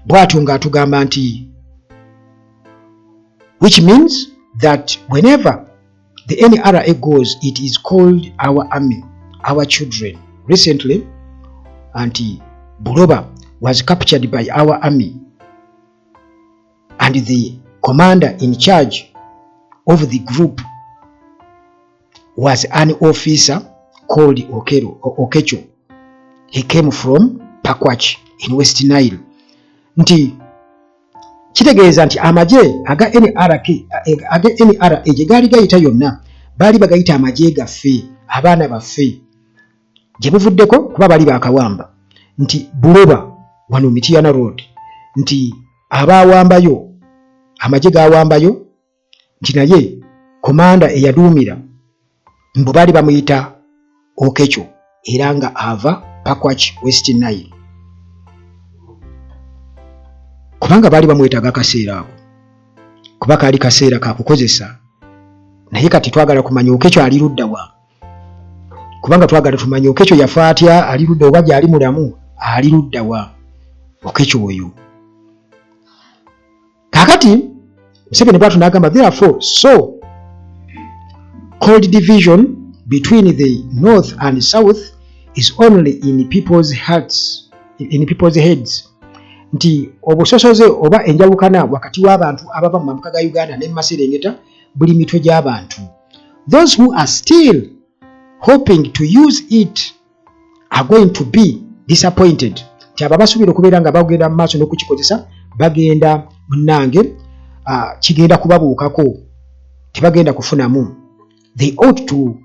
bw'atyo ng'atugamba nti which means that whenever the NRA goes, it is called our army, our children. Recently, Auntie Buloba was captured by our army, and the commander in charge of the group was an officer called Okecho. He came from Pakwach in West Nile. Nti kitegeeza nti amaje aga NRA gye gaali gayita yonna baali bagayita amaje gaffe, abaana baffe. Gye buvuddeko kuba bali baakawamba nti Buloba wano Mityana Road, nti abaawambayo amaje gaawambayo nti naye komanda eyaduumira mbu baali bamuyita Okecho era nga ava Pakwach West Nile, kubanga baali bamwetaaga akaseera ako, kuba kaali kaseera kakukozesa. Naye kati twagala kumanya Okecho ali ludda wa, kubanga twagala tumanye Okecho yafa atya, ali ludda oba gyali mulamu, ali ludda wa Okecho oyo. Kakati Museveni bw'atyo n'agamba therefore so called division between the north and south is only in people's hearts, in people's heads. Nti obusosoze oba enjawukana wakati w'abantu abava mu mambuka ga Uganda ne Maserengeta buli mitwe gy'abantu. Those who are still hoping to use it are going to be disappointed. Nti abo abasuubira okubeera nga bagenda mu maaso n'okukikozesa bagenda munnange kigenda kubabuukako, tebagenda kufunamu. They ought to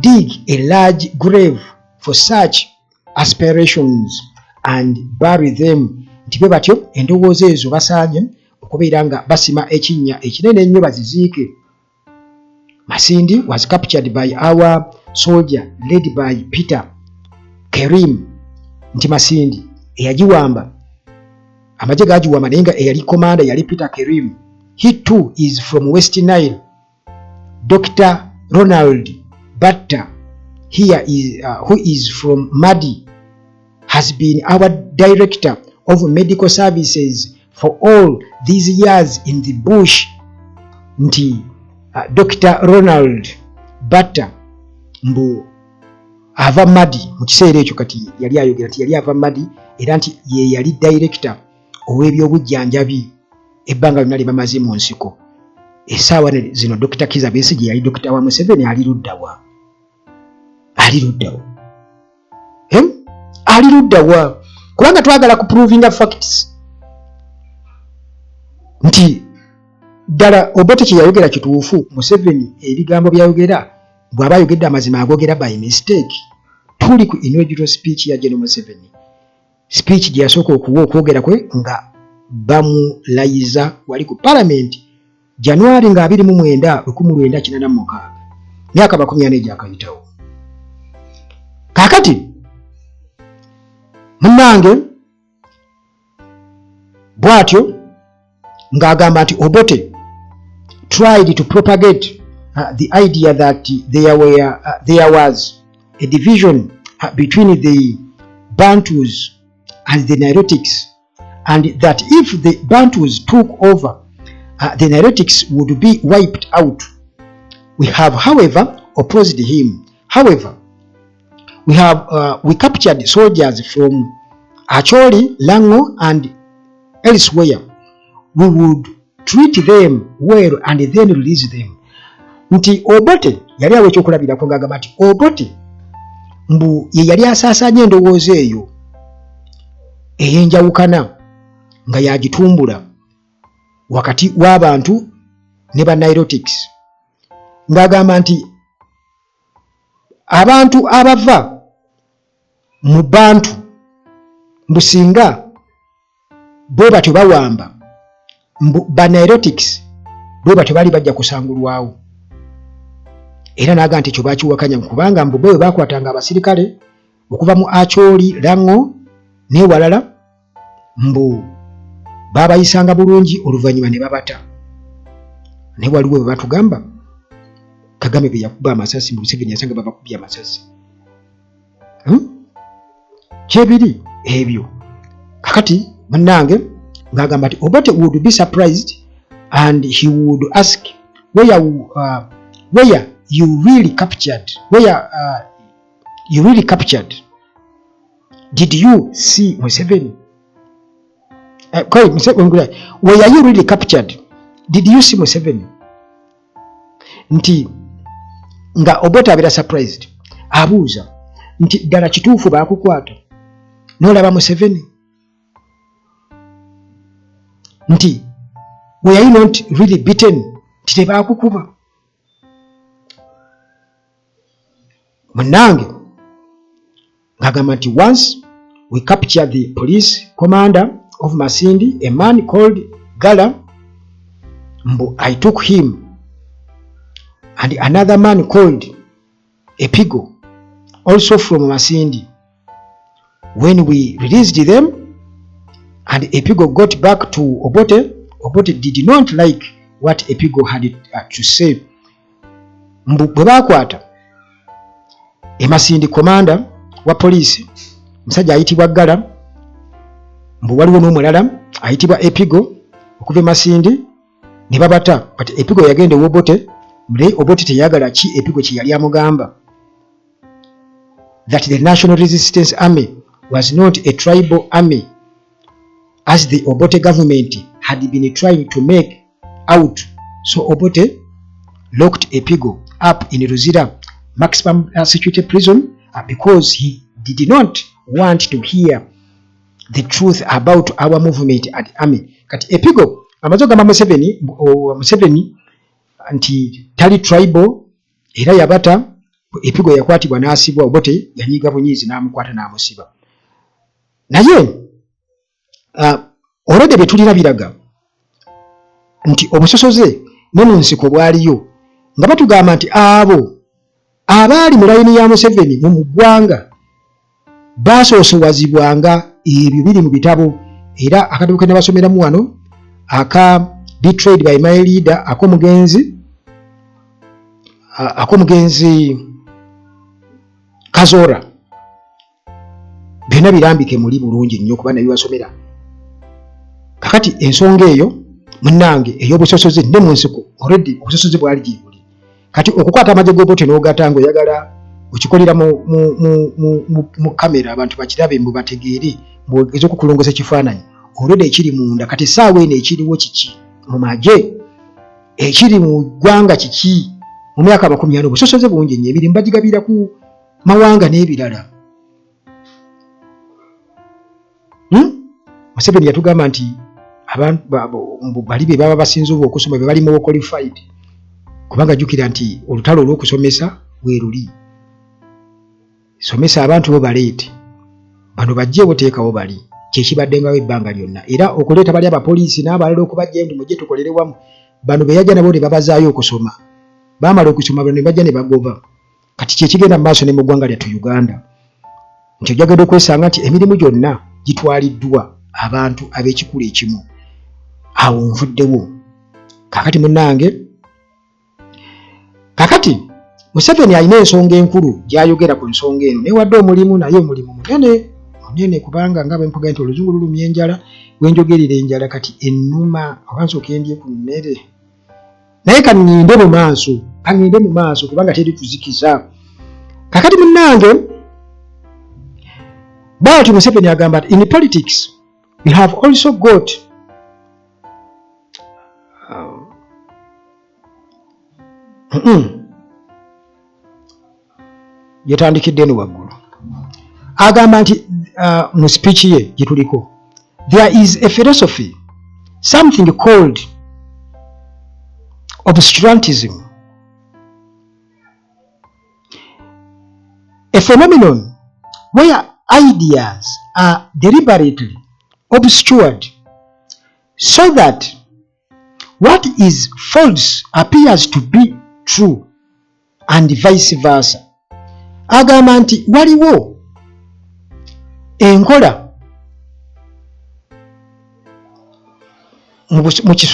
dig a large grave for such aspirations and bury them. Nti bwe batyo endowooza ezo basaanye okubeera nga basima ekinnya ekinene ennyo baziziike. Masindi was captured by our soldier led by Peter Kerim. Nti Masindi eyagiwamba amagye gagiwamba naye nga eyali komanda yali Peter Kerim. He too is from West Nile. Dr. Ronald Batta here is who is from Madi, has been our director of medical services for all these years in the bush. Nti Dr. Ronald Batta mbu ava Madi mu kiseera ekyo kati yali ayogera nti yali ava Madi era nti ye yali director ow'ebyobujjanjabi ebbanga lyonna lye bamaze mu nsiko. Essaawa zino Dr. Kizza Besigye yali Dr. wa Museveni ali luddawa? Ali luddawa? Kubanga twagala kuprovinga facts nti ddala Obote kye yayogera kituufu. Museveni ebigambo byayogera bw'aba ayogedde amazima agogera by mistake. Tuli ku inaugural speech ya General Museveni, speech gye yasooka okwogera kwe nga bamulayiza wali ku parliament January nga 1986, myaka 40 gyakayitawo. Kakati munnange bwatyo ng'agamba nti Obote tried to propagate the idea that there was a division between the Bantus and the Nilotics, and that if the Bantus took over, the Nilotics would be wiped out. We have, however, opposed him. However, we captured soldiers from Acholi, Lango, and elsewhere. We would treat them well and then release them. Nti Obote yali awe ekyokulabirako ng'agamba nti Obote mbu ye yali asaasaanya endowooza eyo ey'enjawukana nga yagitumbula wakati w'abantu ne ba Nilotics, ng'agamba nti abantu abava mu Bantu mbu singa bo batyo bawamba mbu ba Nilotics bo batyo bali bajja kusangulwawo. Era n'agamba nti ekyo bakiwakanya kubanga mbu bwe bakwatanga abasirikale okuva mu Acholi, Lango n'ewalala mbu babayisanga bulungi oluvannyuma ne babata. Ne waliwo bwe batugamba Kagame bwe yakuba amasasi, Museveni yasanga babakubye amasasi. Kyebiri ebyo. Kakati munnange ng'agamba nti Obote would be surprised and he would ask where you really captured, did you see Museveni? Where you really captured, did you see Museveni? Nti nga Obote abera surprised, abuuza nti ddala kituufu baakukwata n'olaba Museveni? Nti were you not really beaten? Nti tebaakukuba? Munnange ng'agamba nti once we captured the police commander of Masindi, a man called Gala, mbu I took him and another man called Epigo, also from Masindi. When we released them and Epigo got back to Obote, Obote did not like what Epigo had to say. Mbu bwe baakwata Masindi commander wa police musajja ayitibwa Gala, mbu waliwo n'omulala ayitibwa Epigo okuva Masindi ne babata, but Epigo yagenda Obote, mule Obote teyagala ki Epigo kye yali amugamba, that the National Resistance Army was not a tribal army as the Obote government had been trying to make out. So Obote locked Epigo up in Luzira maximum security prison because he did not want to hear the truth about our movement at army. Kati Epigo amaze ogamba Museveni nti tali tribal era yabata. Epigo yakwatibwa n'asibwa, Obote yanyiga bunyiizi n'amukwata n'amusiba. Naye olwedde bye tulina biraga nti obusosoze ne mu nsiko bwaliyo nga batugamba nti abo abaali mu layini ya Museveni mu ggwanga baasoosowazibwanga ebyo biri mu bitabo, era akatabo ke nabasomeramu wano aka Betrayed by My Leader ak'omugenzi akomugenzi Kazora byonna birambike muli bulungi nnyo kuba nabibasomera. Kakati ensonga eyo munnange ey'obusosoze ne mu nsiko already obusosoze bwali gibuli. Kati okukwata amagye g'obote n'ogatanga oyagala okikolera mu kamera abantu bakirabe mbu bategeere mbwogeza okukulongosa ekifaananyi already ekiri munda. Kati essaawa eno ekiriwo kiki mu magye ekiri mu ggwanga kiki mu myaka 40 obusosoze bungi nnyo emirimu bagigabira ku mawanga n'ebirala. Museveni yatugamba nti abantu bali be baba basinze okusoma be bali mu qualified kubanga jjukira nti olutalo olw'okusomesa we luli. Somesa abantu bo baleete bano bajje boteekawo bali kyekibaddengawo ebbanga lyonna era okuleeta bali abapoliisi n'abalala okubajja ndi mujje tukolere wamu bano be yajja nabo ne babazaayo okusoma baamala okusoma bano ne bajja ne bagoba. Kati kyekigenda mu maaso ne mu ggwanga lyattu Uganda nti ojjagenda okwesanga nti emirimu gyonna gitwaliddwa abantu ab'ekikula ekimu. Awo nvuddewo kakati munnange. Kakati Museveni alina ensonga enkulu gy'ayogera ku nsonga eno newadde omulimu naye omulimu munene kubanga nga bwe mpoga nti oluzungu lulumya enjala wenjogerera enjala kati ennuma obansooka endye ku mmere naye kaŋŋende mu maaso kubanga teri kuzikiza. Kakati munnange bw'atyo Museveni agamba in politics we have also got yatandikidde eno waggulu agamba nti mu speech ye gyetuliko there is a philosophy something called obscurantism, a phenomenon where ideas are deliberately obscured so that what is false appears to be true and vice versa. Agamba nti waliwo enkola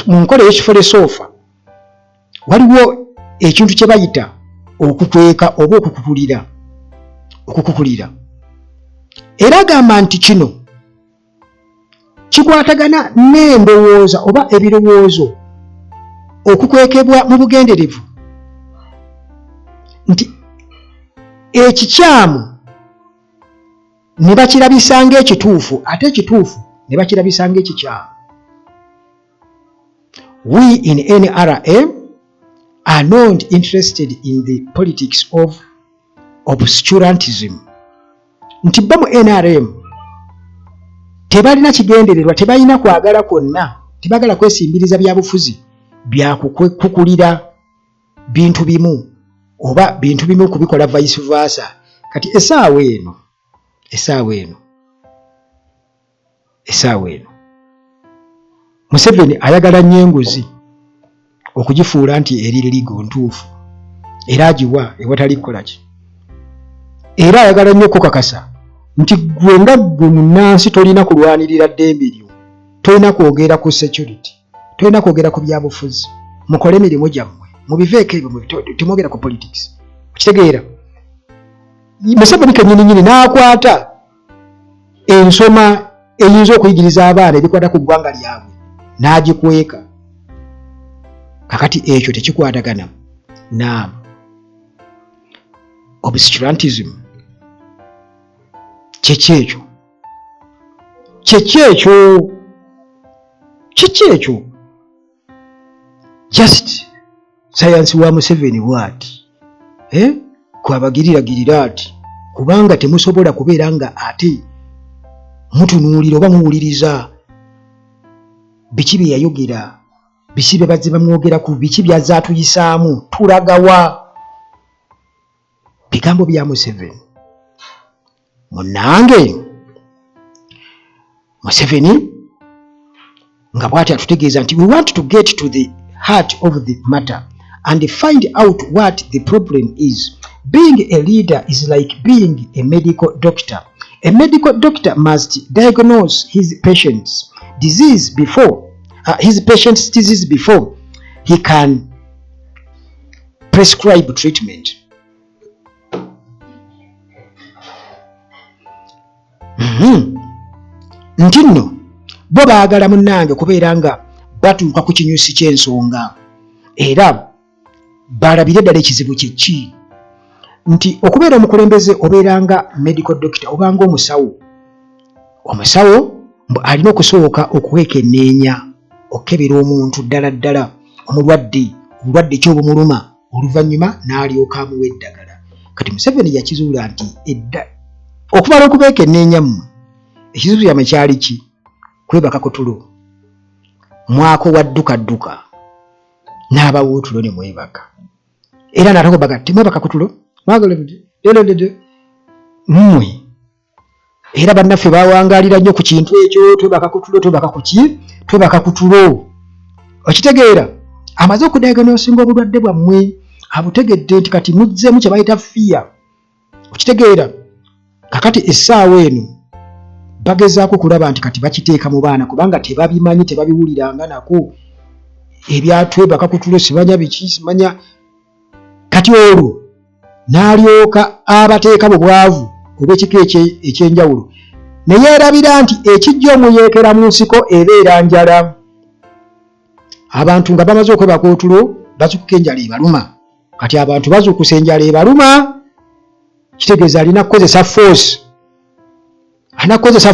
mu nkola y'ekifolesoofa waliwo ekintu kye bayita okukweka oba okukukulira era agamba nti kino kikwatagana n'endowooza oba ebirowoozo okukwekebwa mu bugenderevu nti ekikyamu ne bakirabisanga ekituufu ate ekituufu ne bakirabisanga ekikyamu. We in NRM are not interested in the politics of obscurantism. Nti bo mu NRM tebalina kigendererwa, tebalina kwagala kwonna, tebagala kwesimbiriza byabufuzi byakukulira bintu bimu oba bintu bimu kubikola vice versa. Kati essaawa eno Museveni ayagala nnyo enguzi okugifuula nti eririgo ntuufu era agiwa ewatali kukola ki era ayagala nnyo okukakasa nti gwe nga gwe munnansi tolina kulwanirira ddembe lyo, tolina kwogera ku security, tolina kwogera ku byabufuzi, mukole emirimu gyammwe mubiveeko ebyo temwogera ku politics. Okitegeera Museveni kennyini n'akwata ensoma eyinza okuyigiriza abaana ebikwata ku ggwanga lyabwe n'agikweka. Kakati ekyo tekikwatagana na obscurantism. Kyekyo just science wa Museveni bw'ati kwabagirira ati kubanga temusobola kubeera nga ate mutunuulira oba muwuliriza biki bye yayogera, biki bye bazze bamwogera ku biki byazze atuyisaamu, tulagawa bigambo bya Museveni. Munnange Museveni nga bw'ati atutegeeza nti we want to get to the heart of the matter and find out what the problem is. Being a leader is like being a medical doctor. A medical doctor must diagnose his patient's disease before he can prescribe treatment. Nti nno bo baagala munnange kubeera nga batuuka ku kinyusi ky'ensonga era balabire ddala ekizibu kye ki nti okubeera omukulembeze obeera nga medical doctor obanga omusawo alina okusooka okwekenneenya okukebera omuntu ddala obulwadde ky'obumuluma oluvannyuma n'alyoka amuwa eddagala. Kati Museveni yakizuula nti okumala okubeekenneenya mmwe ekizibu kyammwe kyali ki? Kwebaka kutulo, mwako waddukadduka n'abawa otulo ne mwebaka era n'atakubaga temwebaka kutulo mmwe era bannaffe bawangaalira nnyo ku kintu ekyo, twebaka kutulo twebaka kutulo. Okitegeera amaze okudiagnosinga obulwadde bwammwe abutegedde nti kati muzzemu kye bayita fiya. Okitegeera kakati essaawa eno bagezaako kulaba nti kati bakiteeka mu baana kubanga tebabimanyi tebabiwuliranga nako ebyatwebaka kutulo simanya biki simanya. Kati olwo n'alyoka abateeka mu bwavu obw'ekika ekyenjawulo ne yeerabira nti ekijja omuyeekera mu nsiko ebeera njala. Abantu nga bamaze okwebaka otulo bazukuka enjala ebaluma. Kati abantu bazukusa enjala ebaluma kitegeeza alina kukozesa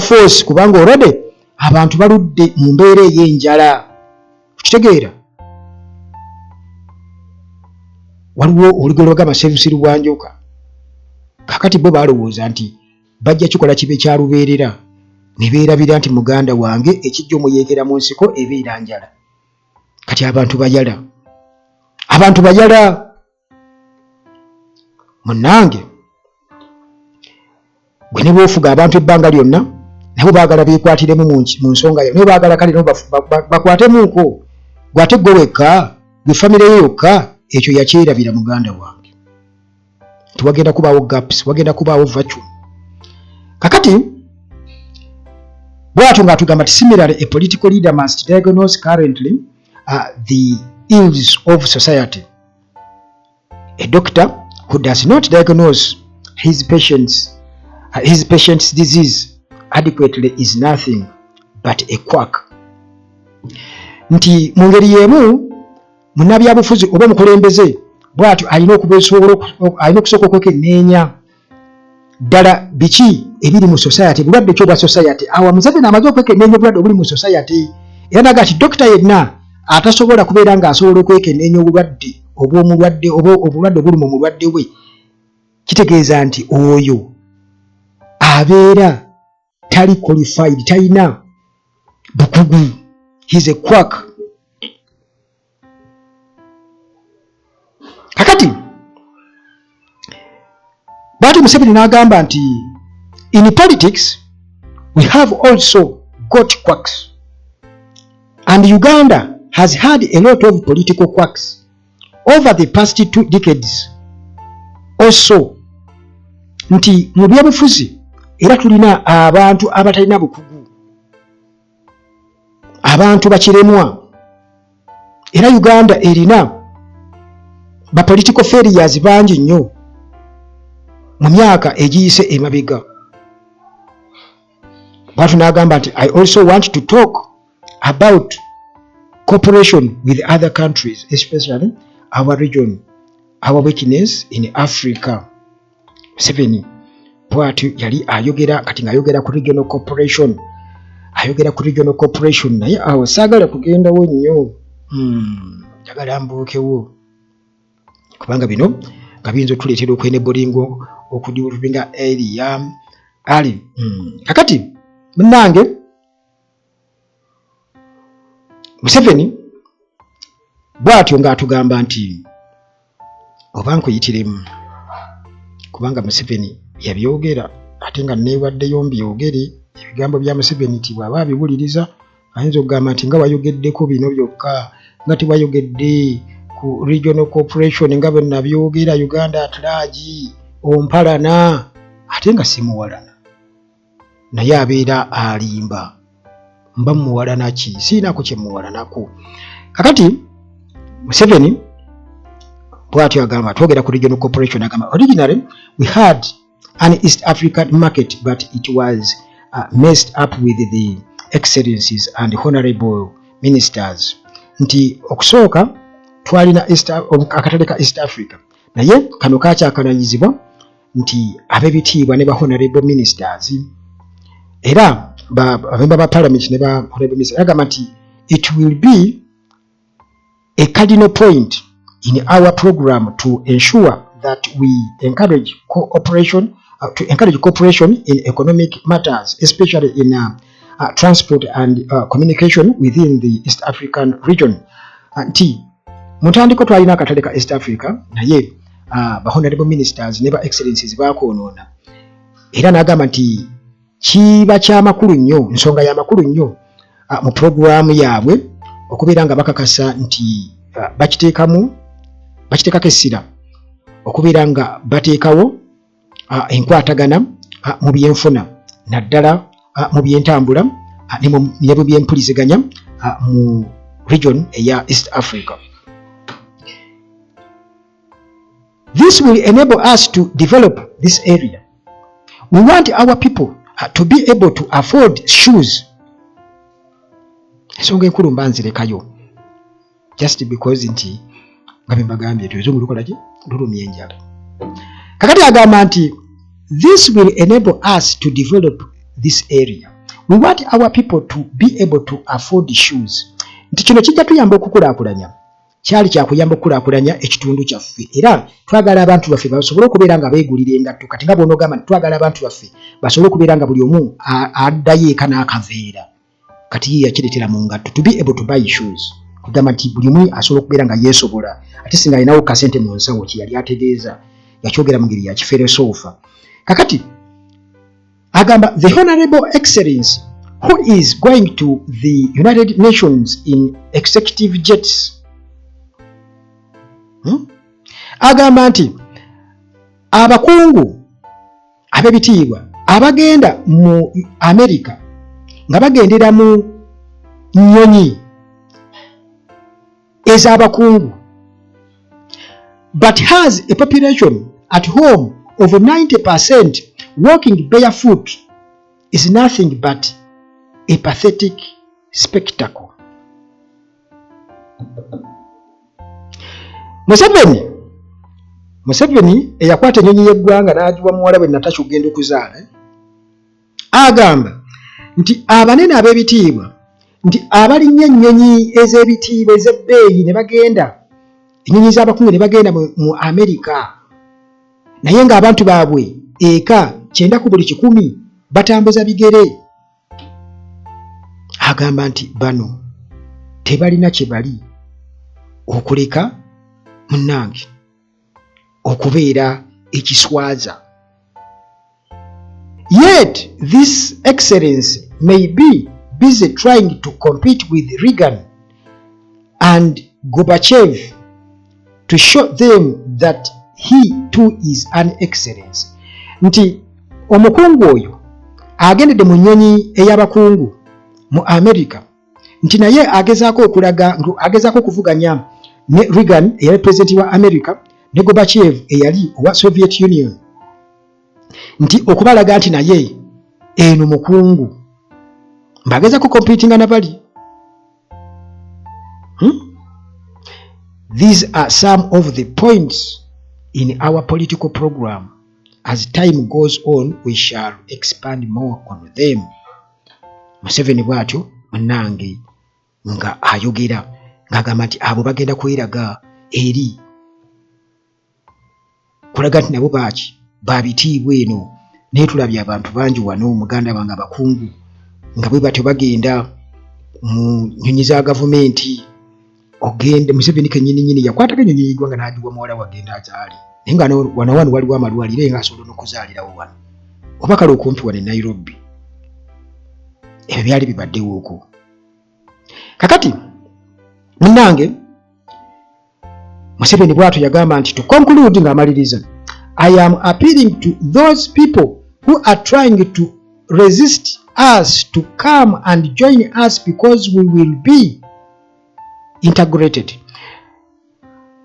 force kubanga olwedde abantu baludde mu mbeera ey'enjala. Kitegeera waliwo olugero lwagamba Sevusiru Bwanjoka kakati bo balowooza nti bajja kikola kibe kya lubeerera ne beerabira nti muganda wange ekijja omuyeekera mu nsiko ebeera njala. Kati abantu bayala munnange gwe ne boofuga abantu ebbanga lyonna nabo baagala beekwatiremu mu nsonga yo nabo baagala kale nabo bakwatemuuko gwate gwe wekka gwe famire ye yokka. Ekyo yakyerabira muganda wange tiwagenda kubaawo gaps wagenda kubaawo vacuum. Kakati bw'atyo ng'atugamba ti similarly a political leader must diagnose currently the ills of society. A doctor who does not diagnose his patient's disease adequately is nothing but a quack. Nti mu ngeri y'emu munnabyabufuzi oba omukulembeze bw'atyo alina okusooka okwekenneenya ddala biki ebiri mu society, bulwadde ki obwa society. Awa Museveni amaze okwekenneenya obulwadde obuli mu society era naga ati dokita yenna atasobola kubeera ng'asobola okwekenneenya obulwadde obw'omulwadde oba obulwadde obuli mu mulwadde we, kitegeeza nti oyo abeera tali qualified, talina bukugu, he's a quack. Kakati bw'atyo Museveni n'agamba nti in politics we have also got quacks and Uganda has had a lot of political quacks over the past 2 decades also. Nti mu byabufuzi era tulina abantu abatalina bukugu, abantu bakiremwa, era Uganda erina ba political failures bangi nnyo mu myaka egiyise emabega. Bw'atyo n'agamba nti I also want to talk about cooperation with other countries, especially our region, our weakness in Africa. Museveni bw'atyo yali ayogera, kati ng'ayogera ku regional cooperation, naye awo saagala kugendawo nnyo, njagala mbuukewo kubanga bino nga biyinza okutuleetera okwenebolingo okudiwulupinga area ali. Kakati munnange Museveni bw'atyo ng'atugamba nti oba nkuyitiremu kubanga Museveni yabyogera ate nga neewaddeyo mbyogere ebigambo bya Museveni nti bw'aba abiwuliriza ayinza okugamba nti nga wayogeddeko bino byokka nga tewayogedde ku regional cooperation nga bwe nabyogera Uganda at large ompalana ate nga simuwalana naye abeera alimba mba muwalana ki siinaku kye muwalanako. Kakati Museveni bw'atyo agamba twogera ku regional corporation agamba originally we had an East African market but it was messed up with the excellencies and honorable ministers. Nti okusooka twalina akatale ka East Africa naye kano kakyakananyizibwa nti ab'ebitiibwa ne ba honorable ministers era abemba ba parliament ne ba honorable ministers agamba nti it will be a cardinal point in our program to ensure that we encourage cooperation in economic matters, especially in transport and communication within the East African region. Nti mutandiko twalina akatale ka East Africa naye ba honorable ministers ne ba excellencies bakonoona era n'agamba nti kiba ky'amakulu nnyo nsonga y'amakulu nnyo mu programu yaabwe okubeera nga bakakasa nti bakiteekako essira okubeera nga bateekawo enkwatagana mu byenfuna naddala mu byentambula ne mu byempuliziganya mu region eya East Africa. This will enable us to develop this area. We want our people to be able to afford shoes. Ensonga enkulu mbanzirekayo just because nti nga bembagambye tuyinza lukolaki lulumya enjala. Kakati agamba nti this will enable us to develop this area. We want our people to be able to afford shoes. Nti kino kijja tuyamba okukulaakulanya kyali kyakuyamba okukulaakulanya ekitundu kyaffe era twagala abantu baffe basobole okubeera nga beegulira engatto kati nga bw'onoogamba nti twagala abantu baffe basobole okubeera nga buli omu addayo eka n'akaveera kati ye yakireetera mu ngatto to be able to buy shoes kugamba nti buli omu asobola okubeera nga yeesobola ate singa alinawo kasente mu nsawo kye yali ategeeza yakyogera mu ngeri ya kiferesoofa. Kakati agamba the honorable excellence who is going to the United Nations in executive jets agamba nti abakungu ab'ebitiibwa abagenda mu America nga bagendera mu nnyonyi ez'abakungu but has a population at home of 90% walking barefoot is nothing but a pathetic spectacle. Museveni eyakwata ennyonyi y'eggwanga n'agiwa muwala we Natasha ogenda okuzaala agamba nti abanene ab'ebitiibwa nti abalinnye ennyonyi ez'ebitiibwa ez'ebbeeyi ne bagenda ennyonyi z'abakungu ne bagenda mu Amerika naye ng'abantu baabwe eka 9 ku buli 100 batambuza bigere. Agamba nti bano tebalina kye bali okuleka munnange okubeera ekiswaza. Yet this excellence may be busy trying to compete with Reagan and Gorbachev to show them that he too is an excellence. Nti omukungu oyo agendedde mu nnyonyi ey'abakungu mu America nti naye agezaako okuvuganya ne Reagan eyali president wa America ne Gorbachev eyali owa Soviet Union nti okubalaga nti naye eno mukungu mbagezaako competinga na bali. These are some of the points in our political program. As time goes on, we shall expand more on them. Museveni bw'atyo munnange nga ayogera ng'agamba nti abo bagenda kweraga eri kulaga nti nabo baaki babitiibwa eno naye tulabye abantu bangi wano muganda bange abakungu nga bwe batyo bagenda mu nnyonyi za gavumenti ogende Museveni kennyini yakwatako ennyonyi y'eggwanga n'agiwa muwala wagenda azaale naye nga wano waliwo amalwaliro nga asobola n'okuzaalirawo wano oba kale okumpi wano e Nairobi ebyo byali bibaddewo okwo. Kakati munnange Museveni bw'atyo yagamba nti to conclude ng'amaliriza I am appealing to those people who are trying to resist us to come and join us because we will be integrated.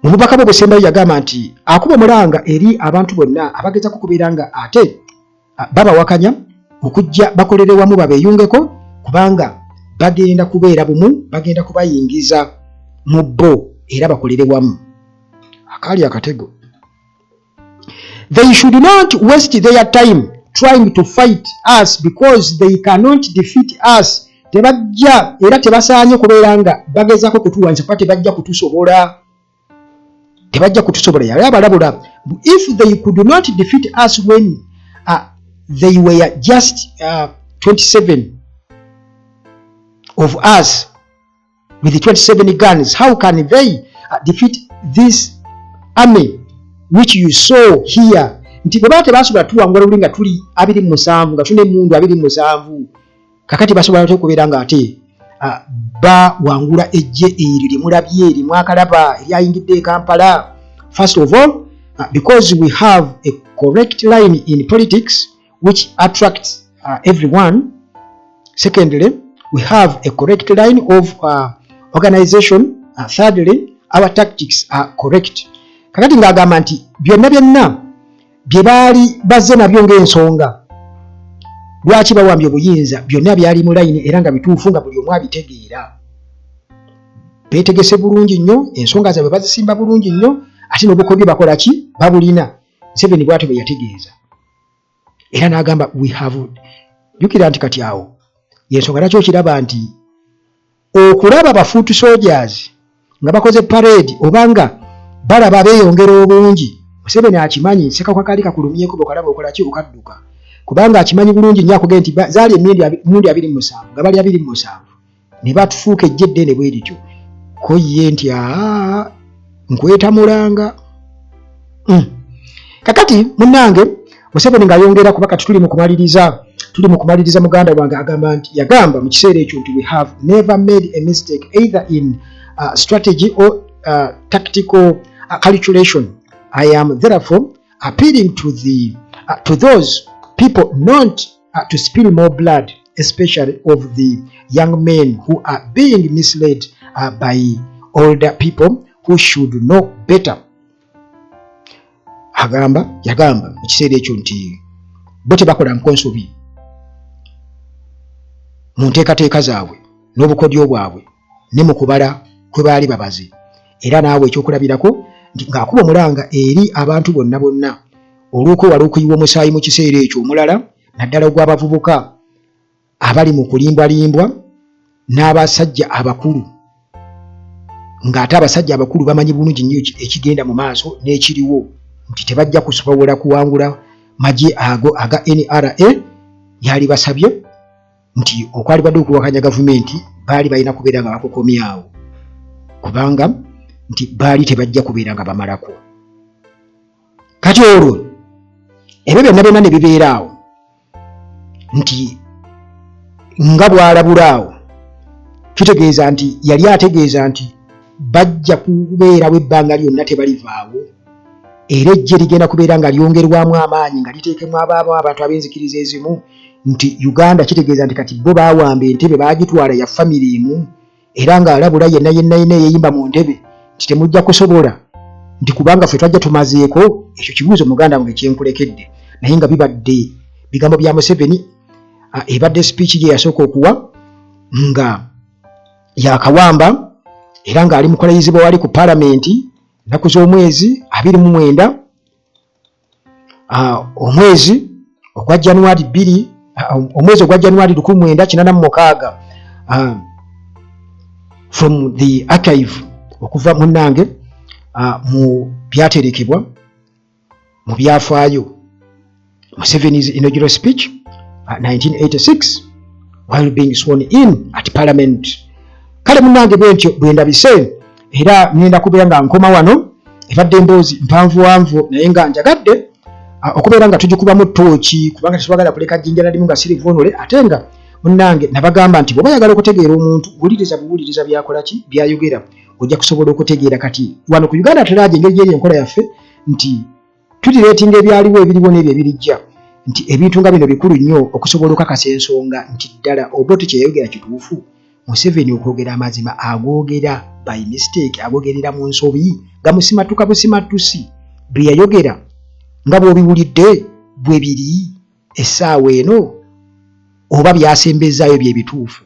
Omubaka bwe Busembayo yagamba nti akuba mulanga eri abantu bonna abageza kukubeeranga ate babawakanya okujja bakolere wamu babeeyungeko kubanga bagenda kubeera bumu, bagenda kubayingiza mu bbo era bakolere wamu. Akaali akatego. They should not waste their time trying to fight us because they cannot defeat us. Tebajja era tebasaanye kubeera nga bagezaako kutuwanyisa kuba tebajja kutusobola. Tebajja kutusobola yali abalabula. If they could not defeat us when they were just 27 of us with the 27 guns, how can they defeat this army which you saw here? Nti bwe tebasobola tuwangula luli nga tuli 27 nga tune mundu 27 kakati basobola okubeera nga ate bawangula ejje eryo limulabye eri mwakalaba eryayingidde e Kampala. First of all, because we have a correct line in politics which attracts everyone. Secondly, we have a correct line of organization. Thirdly, our tactics are correct. Kakati ng'agamba nti byonna bye baali bazze nabyo ng'ensonga lwaki bawambye obuyinza byonna byali mu layini era nga bituufu nga buli omu abitegeera. Beetegese bulungi nnyo, ensonga zaabwe bazisimba bulungi nnyo, ate n'obukodyo bakola ki? Babulina. Museveni bw'atyo bwe yategeeza. Era n'agamba we have jukira nti kati awo yensonga nakyo kiraba nti okulaba bafuutu soldiers nga bakoze parade obanga balaba beeyongera obungi. Museveni akimanyi nseka kwa kali kakulumyeko bokalaba okola ki okadduka kubanga akimanyi bulungi nnyo akugenda nti zaali emyindi 27 nga bali 27 ne batufuuka ejje eddene bwe lityo ko ye nti nkwetamulanga. Kakati munnange Museveni ng'ayongera kuba kati tuli mu kumaliriza muganda wange yagamba mu kiseera ekyo nti we have never made a mistake either in strategy or tactical calculation. I am therefore appealing to those people not to spill more blood, especially of the young men who are being misled by older people who should know better. Yagamba mu kiseera ekyo nti bo tebakola nkonsobi mu nteekateeka zaabwe n'obukodyo bwabwe ne mu kubala kwe baali babaze. Era naawe ekyokulabirako ng'akuba omulanga eri abantu bonna olw'okwewala okuyiwa omusaayi mu kiseera ekyo omulala naddala ogw'abavubuka abali mu kulimbwalimbwa n'abasajja abakulu ng'ate abasajja abakulu bamanyi bulungi nnyo ekigenda mu maaso n'ekiriwo nti tebajja kusobola kuwangula magye ago aga NRA. Yali basabye nti okwali badde okuwakanya gavumenti baali balina kubeera nga bakukomyawo kubanga nti baali tebajja kubeera nga bamalako. Kati olwo ebyo byonna ne bibeeraawo nti nga bw'alabulaawo kitegeeza nti yali ategeeza nti bajja kubeerawo ebbanga lyonna tebalivaawo era ejje ligenda kubeera nga lyongerwamu amaanyi nga liteekemu abantu ab'enzikiriza ezimu nti Uganda kitegeeza nti kati bo baawamba entebe baagitwala ya famire emu era ng'alabula yenna eyeyimba mu ntebe nti temujja kusobola nti kubanga ffe twajja tumazeeko. Ekyo kibuuzo muganda wange kyenkulekedde naye nga bibadde bigambo bya Museveni ebadde speech gye yasooka okuwa nga yakawamba era ng'ali mu kulayizibwa wali ku palamenti nnaku z'omwezi 29 omwezi ogwa January 1986 from the archive okuva munnange mu byaterekebwa mu byafaayo Museveni's inaugural speech 1986 while being sworn in at parliament. Kale munnange bwentyo bwendabise era ngenda kubeera nga nkoma wano ebadde emboozi mpanvuwanvu naye nga njagadde okubeera nga tugikubamu ttooki kubanga tetwagala kuleka jjinjala limu nga sirivunule ate nga munnange nabagamba nti bw'oba yagala okutegeera omuntu buwuliriza byakola ki byayogera ojja kusobola okutegeera. Kati wano ku Uganda Teraje engeri gyeri enkola yaffe nti tulireetinga ebyaliwo ebiriwo n'ebyo ebirijja nti ebintu nga bino bikulu nnyo okusobola okukakasa ensonga nti ddala oba tekyeyogera kituufu Museveni okwogera amazima agoogera by mistake, agogerera mu nsobi gamusimatuka busimatusi. Bye yayogera nga bw'obiwulidde bwe biri essaawa eno oba byasembezaayo bye bituufu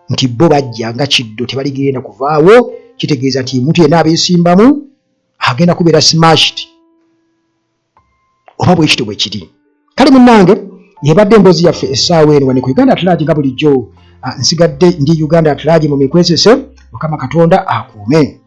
nti bo bajja nga kiddo tebaligenda kuvaawo, kitegeeza nti omuntu yenna abeesimbamu agenda kubeera smashed oba bwe kityo bwe kiri. Kale munnange yebadde emboozi yaffe essaawa eno wano ku Uganda At Large nga bulijjo. Nsigadde ndi Uganda At Large mu mikwesese. Mukama Katonda akuume.